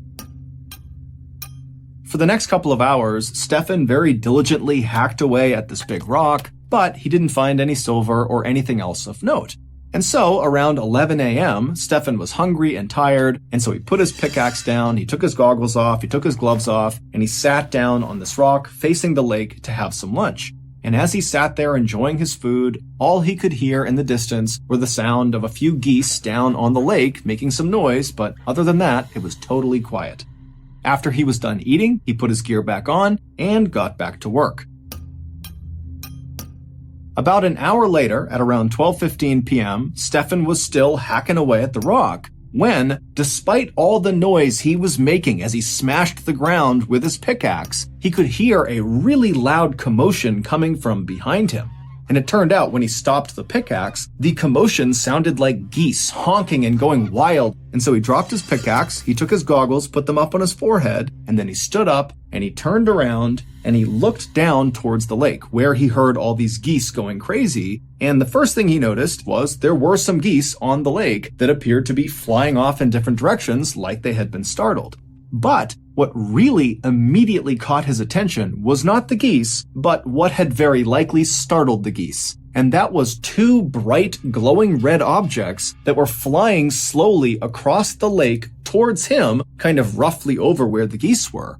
For the next couple of hours, Stefan very diligently hacked away at this big rock, but he didn't find any silver or anything else of note. And so, around 11 a.m., Stefan was hungry and tired, and so he put his pickaxe down, he took his goggles off, he took his gloves off, and he sat down on this rock facing the lake to have some lunch. And as he sat there enjoying his food, all he could hear in the distance were the sound of a few geese down on the lake making some noise, but other than that, it was totally quiet. After he was done eating, he put his gear back on and got back to work. About an hour later, at around 12:15 p.m., Stefan was still hacking away at the rock when, despite all the noise he was making as he smashed the ground with his pickaxe, he could hear a really loud commotion coming from behind him. And it turned out when he stopped the pickaxe, the commotion sounded like geese honking and going wild. And so he dropped his pickaxe, he took his goggles, put them up on his forehead, and then he stood up and he turned around and he looked down towards the lake where he heard all these geese going crazy. And the first thing he noticed was there were some geese on the lake that appeared to be flying off in different directions like they had been startled. But what really immediately caught his attention was not the geese, but what had very likely startled the geese. And that was two bright, glowing red objects that were flying slowly across the lake towards him, kind of roughly over where the geese were.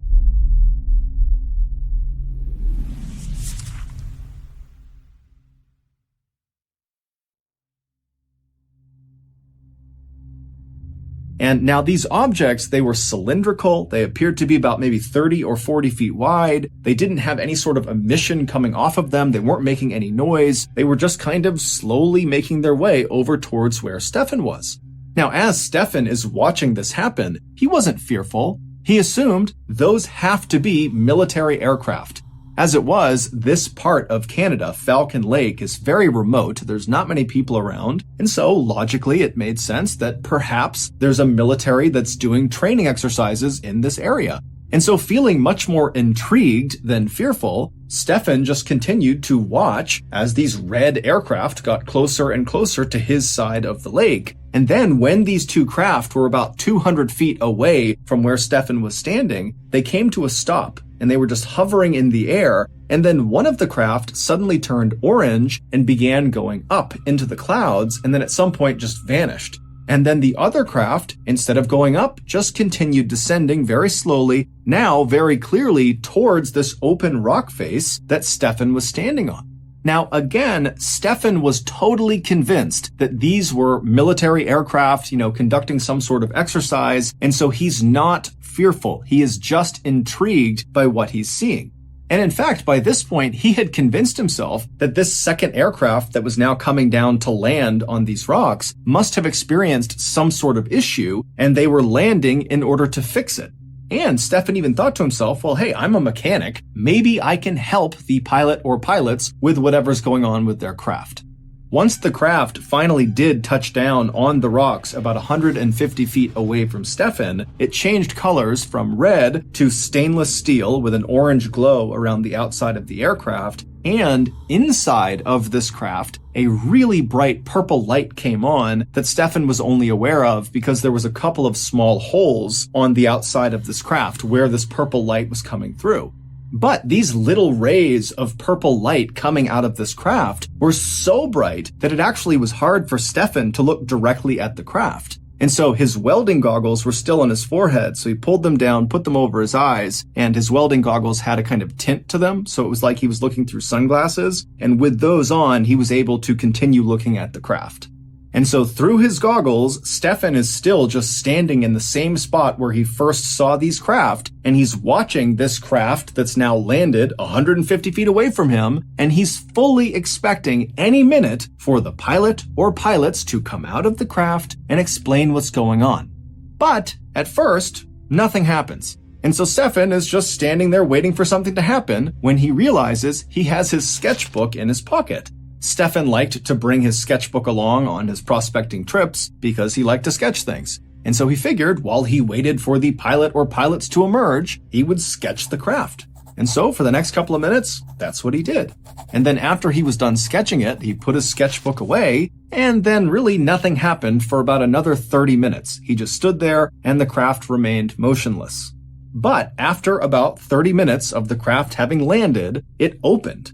And now these objects, they were cylindrical. They appeared to be about maybe 30 or 40 feet wide. They didn't have any sort of emission coming off of them. They weren't making any noise. They were just kind of slowly making their way over towards where Stefan was. Now, as Stefan is watching this happen, he wasn't fearful. He assumed those have to be military aircraft. As it was, this part of Canada, Falcon Lake, is very remote. There's not many people around. And so, logically, it made sense that perhaps there's a military that's doing training exercises in this area. And so, feeling much more intrigued than fearful, Stefan just continued to watch as these red aircraft got closer and closer to his side of the lake. And then when these two craft were about 200 feet away from where Stefan was standing, they came to a stop. And they were just hovering in the air, and then one of the craft suddenly turned orange and began going up into the clouds, and then at some point just vanished. And then the other craft, instead of going up, just continued descending very slowly, now very clearly towards this open rock face that Stefan was standing on. Now, again, Stefan was totally convinced that these were military aircraft, conducting some sort of exercise, and so he's not fearful. He is just intrigued by what he's seeing. And in fact, by this point, he had convinced himself that this second aircraft that was now coming down to land on these rocks must have experienced some sort of issue, and they were landing in order to fix it. And Stefan even thought to himself, well, hey, I'm a mechanic. Maybe I can help the pilot or pilots with whatever's going on with their craft. Once the craft finally did touch down on the rocks about 150 feet away from Stefan, it changed colors from red to stainless steel with an orange glow around the outside of the aircraft. And inside of this craft, a really bright purple light came on that Stefan was only aware of because there was a couple of small holes on the outside of this craft where this purple light was coming through. But these little rays of purple light coming out of this craft were so bright that it actually was hard for Stefan to look directly at the craft. And so his welding goggles were still on his forehead, so he pulled them down, put them over his eyes, and his welding goggles had a kind of tint to them, so it was like he was looking through sunglasses, and with those on, he was able to continue looking at the craft. And so through his goggles, Stefan is still just standing in the same spot where he first saw these craft, and he's watching this craft that's now landed 150 feet away from him, and he's fully expecting any minute for the pilot or pilots to come out of the craft and explain what's going on. But at first, nothing happens. And so Stefan is just standing there waiting for something to happen when he realizes he has his sketchbook in his pocket. Stefan liked to bring his sketchbook along on his prospecting trips because he liked to sketch things. And so he figured while he waited for the pilot or pilots to emerge, he would sketch the craft. And so for the next couple of minutes, that's what he did. And then after he was done sketching it, he put his sketchbook away, and then really nothing happened for about another 30 minutes. He just stood there and the craft remained motionless. But after about 30 minutes of the craft having landed, it opened.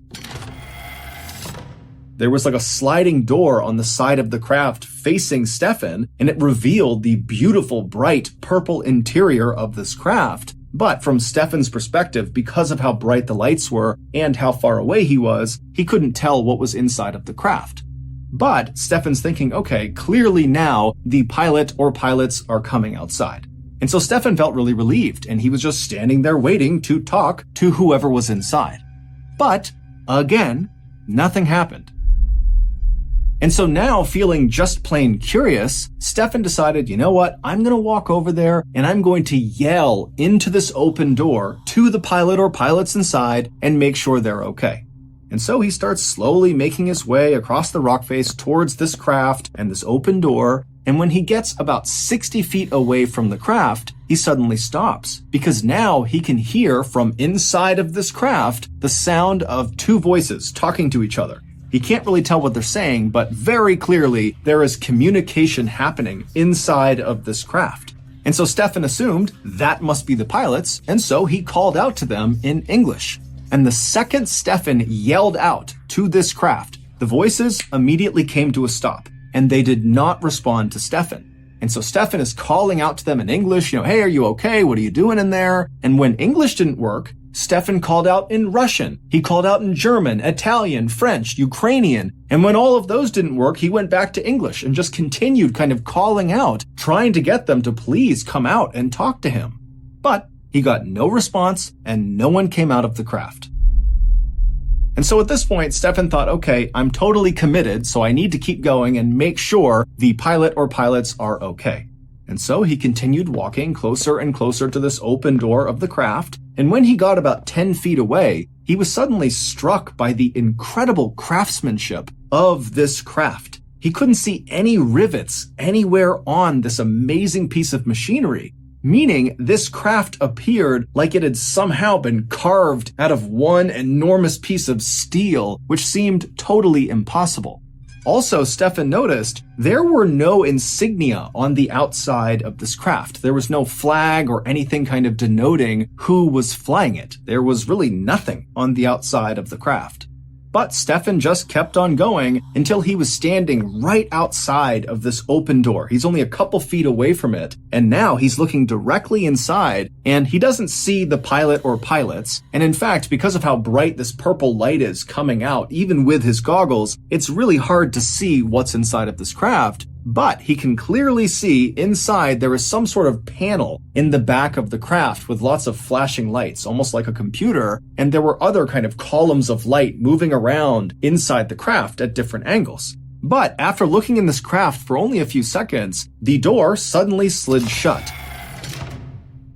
There was like a sliding door on the side of the craft facing Stefan, and it revealed the beautiful, bright purple interior of this craft. But from Stefan's perspective, because of how bright the lights were and how far away he was, he couldn't tell what was inside of the craft. But Stefan's thinking, okay, clearly now the pilot or pilots are coming outside. And so Stefan felt really relieved, and he was just standing there waiting to talk to whoever was inside. But, again, nothing happened. And so now, feeling just plain curious, Stefan decided, you know what, I'm going to walk over there and I'm going to yell into this open door to the pilot or pilots inside and make sure they're okay. And so he starts slowly making his way across the rock face towards this craft and this open door. And when he gets about 60 feet away from the craft, he suddenly stops because now he can hear from inside of this craft the sound of two voices talking to each other. He can't really tell what they're saying, but very clearly there is communication happening inside of this craft. And so Stefan assumed that must be the pilots, and so he called out to them in English. And the second Stefan yelled out to this craft, the voices immediately came to a stop, and they did not respond to Stefan. And so Stefan is calling out to them in English, hey, are you okay? What are you doing in there? And when English didn't work, Stefan called out in Russian. He called out in German, Italian, French, Ukrainian. And when all of those didn't work, he went back to English and just continued kind of calling out, trying to get them to please come out and talk to him. But he got no response and no one came out of the craft. And so at this point, Stefan thought, okay, I'm totally committed, so I need to keep going and make sure the pilot or pilots are okay. And so he continued walking closer and closer to this open door of the craft, and when he got about 10 feet away, he was suddenly struck by the incredible craftsmanship of this craft. He couldn't see any rivets anywhere on this amazing piece of machinery, meaning this craft appeared like it had somehow been carved out of one enormous piece of steel, which seemed totally impossible. Also, Stefan noticed there were no insignia on the outside of this craft. There was no flag or anything kind of denoting who was flying it. There was really nothing on the outside of the craft. But Stefan just kept on going until he was standing right outside of this open door. He's only a couple feet away from it, and now he's looking directly inside, and he doesn't see the pilot or pilots. And in fact, because of how bright this purple light is coming out, even with his goggles, it's really hard to see what's inside of this craft. But he can clearly see inside there is some sort of panel in the back of the craft with lots of flashing lights, almost like a computer, and there were other kind of columns of light moving around inside the craft at different angles. But after looking in this craft for only a few seconds, the door suddenly slid shut.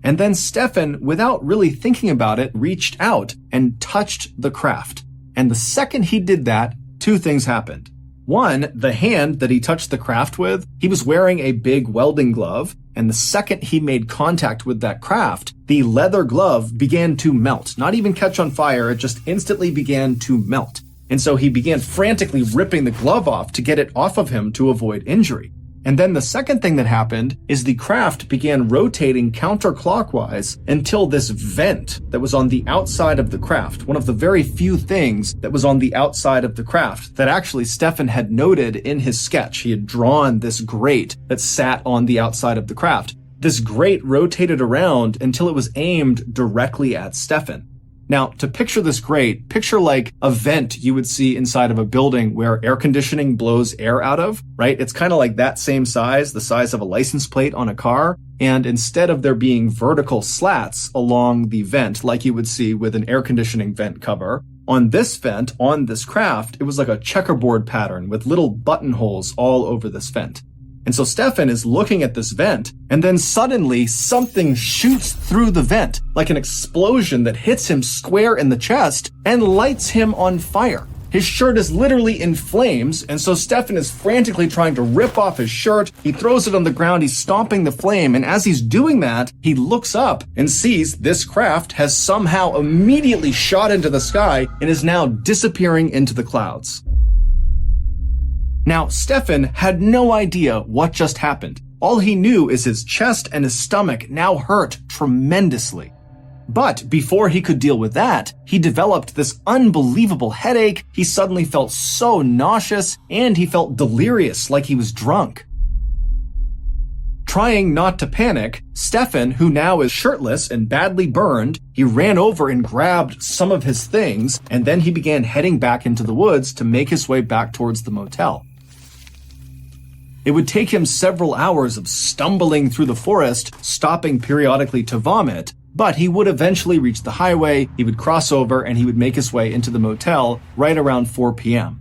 And then Stefan, without really thinking about it, reached out and touched the craft. And the second he did that, two things happened. One, the hand that he touched the craft with, he was wearing a big welding glove, and the second he made contact with that craft, the leather glove began to melt. Not even catch on fire, it just instantly began to melt. And so he began frantically ripping the glove off to get it off of him to avoid injury. And then the second thing that happened is the craft began rotating counterclockwise until this vent that was on the outside of the craft, one of the very few things that was on the outside of the craft that actually Stefan had noted in his sketch. He had drawn this grate that sat on the outside of the craft. This grate rotated around until it was aimed directly at Stefan. Now, to picture this grate, picture like a vent you would see inside of a building where air conditioning blows air out of, right? It's kind of like that same size, the size of a license plate on a car. And instead of there being vertical slats along the vent, like you would see with an air conditioning vent cover, on this vent, on this craft, it was like a checkerboard pattern with little buttonholes all over this vent. And so Stefan is looking at this vent, and then suddenly something shoots through the vent, like an explosion that hits him square in the chest and lights him on fire. His shirt is literally in flames, and so Stefan is frantically trying to rip off his shirt. He throws it on the ground, he's stomping the flame, and as he's doing that, he looks up and sees this craft has somehow immediately shot into the sky and is now disappearing into the clouds. Now, Stefan had no idea what just happened. All he knew is his chest and his stomach now hurt tremendously. But before he could deal with that, he developed this unbelievable headache. He suddenly felt so nauseous, and he felt delirious, like he was drunk. Trying not to panic, Stefan, who now is shirtless and badly burned, he ran over and grabbed some of his things, and then he began heading back into the woods to make his way back towards the motel. It would take him several hours of stumbling through the forest, stopping periodically to vomit, but he would eventually reach the highway, he would cross over, and he would make his way into the motel right around 4 p.m.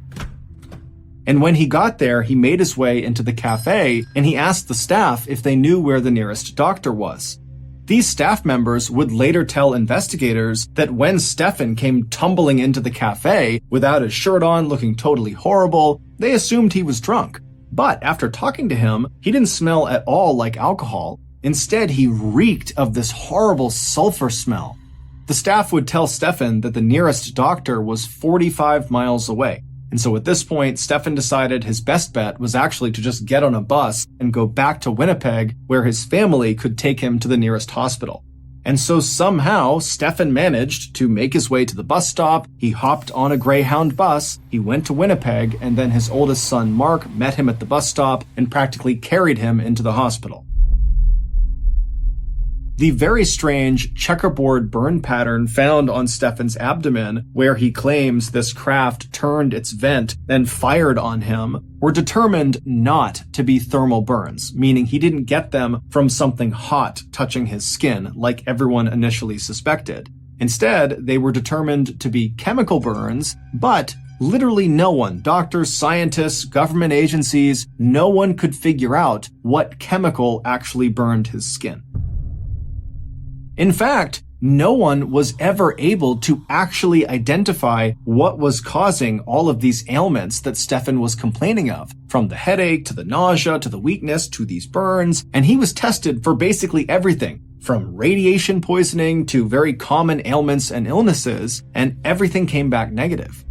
And when he got there, he made his way into the cafe, and he asked the staff if they knew where the nearest doctor was. These staff members would later tell investigators that when Stefan came tumbling into the cafe without his shirt on, looking totally horrible, they assumed he was drunk. But after talking to him, he didn't smell at all like alcohol. Instead, he reeked of this horrible sulfur smell. The staff would tell Stefan that the nearest doctor was 45 miles away. And so at this point, Stefan decided his best bet was actually to just get on a bus and go back to Winnipeg, where his family could take him to the nearest hospital. And so somehow, Stefan managed to make his way to the bus stop. He hopped on a Greyhound bus, he went to Winnipeg, and then his oldest son, Mark, met him at the bus stop and practically carried him into the hospital. The very strange checkerboard burn pattern found on Stefan's abdomen, where he claims this craft turned its vent and fired on him, were determined not to be thermal burns, meaning he didn't get them from something hot touching his skin, like everyone initially suspected. Instead, they were determined to be chemical burns, but literally no one, doctors, scientists, government agencies, no one could figure out what chemical actually burned his skin. In fact, no one was ever able to actually identify what was causing all of these ailments that Stefan was complaining of, from the headache to the nausea to the weakness to these burns, and he was tested for basically everything, from radiation poisoning to very common ailments and illnesses, and everything came back negative.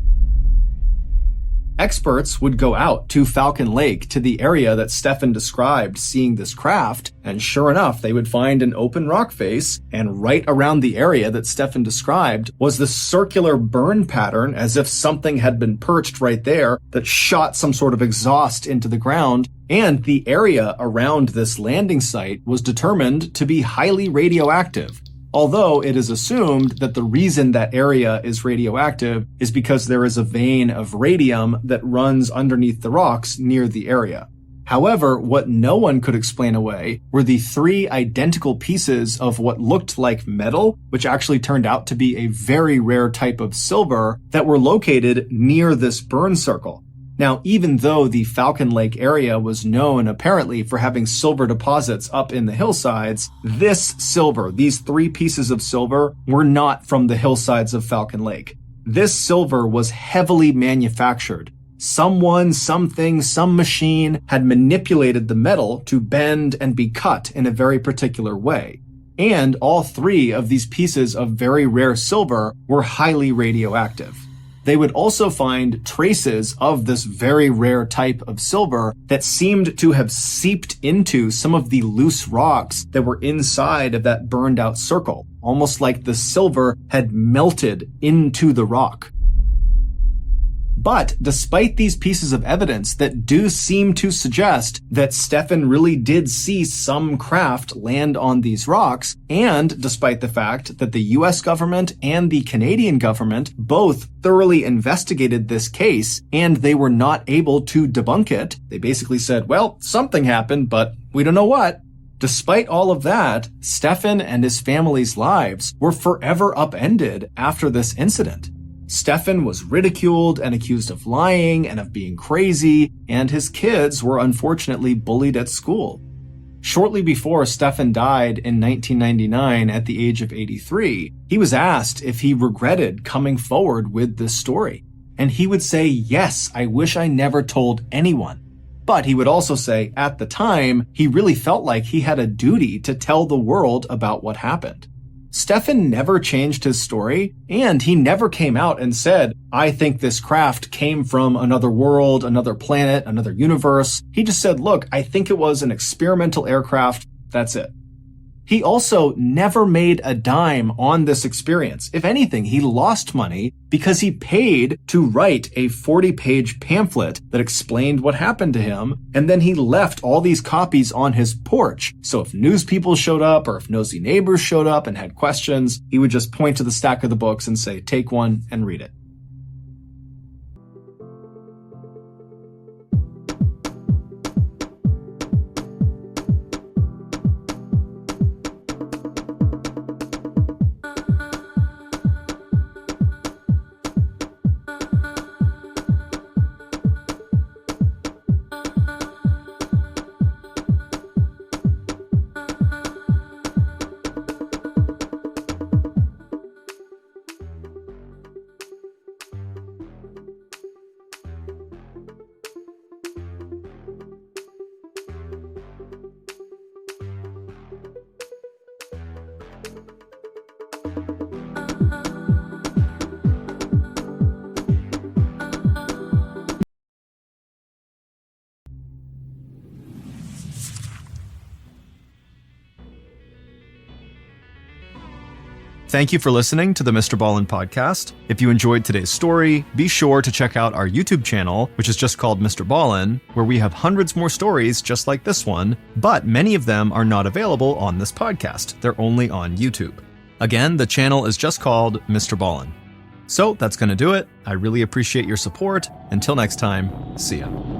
Experts would go out to Falcon Lake, to the area that Stefan described seeing this craft, and sure enough, they would find an open rock face, and right around the area that Stefan described was this circular burn pattern, as if something had been perched right there that shot some sort of exhaust into the ground, and the area around this landing site was determined to be highly radioactive. Although it is assumed that the reason that area is radioactive is because there is a vein of radium that runs underneath the rocks near the area. However, what no one could explain away were the 3 identical pieces of what looked like metal, which actually turned out to be a very rare type of silver, that were located near this burn circle. Now, even though the Falcon Lake area was known apparently for having silver deposits up in the hillsides, this silver, these 3 pieces of silver, were not from the hillsides of Falcon Lake. This silver was heavily manufactured. Someone, something, some machine had manipulated the metal to bend and be cut in a very particular way. And all 3 of these pieces of very rare silver were highly radioactive. They would also find traces of this very rare type of silver that seemed to have seeped into some of the loose rocks that were inside of that burned out circle, almost like the silver had melted into the rock. But despite these pieces of evidence that do seem to suggest that Stefan really did see some craft land on these rocks, and despite the fact that the US government and the Canadian government both thoroughly investigated this case and they were not able to debunk it, they basically said, well, something happened, but we don't know what. Despite all of that, Stefan and his family's lives were forever upended after this incident. Stefan was ridiculed and accused of lying and of being crazy, and his kids were unfortunately bullied at school. Shortly before Stefan died in 1999 at the age of 83, he was asked if he regretted coming forward with this story. And he would say, yes, I wish I never told anyone. But he would also say, at the time, he really felt like he had a duty to tell the world about what happened. Stefan never changed his story, and he never came out and said, I think this craft came from another world, another planet, another universe. He just said, look, I think it was an experimental aircraft. That's it. He also never made a dime on this experience. If anything, he lost money because he paid to write a 40-page pamphlet that explained what happened to him, and then he left all these copies on his porch. So if news people showed up or if nosy neighbors showed up and had questions, he would just point to the stack of the books and say, take one and read it. Thank you for listening to the Mr. Ballin podcast. If you enjoyed today's story, be sure to check out our YouTube channel, which is just called Mr. Ballin, where we have hundreds more stories just like this one, but many of them are not available on this podcast. They're only on YouTube. Again, the channel is just called Mr. Ballin. So that's going to do it. I really appreciate your support. Until next time, see ya.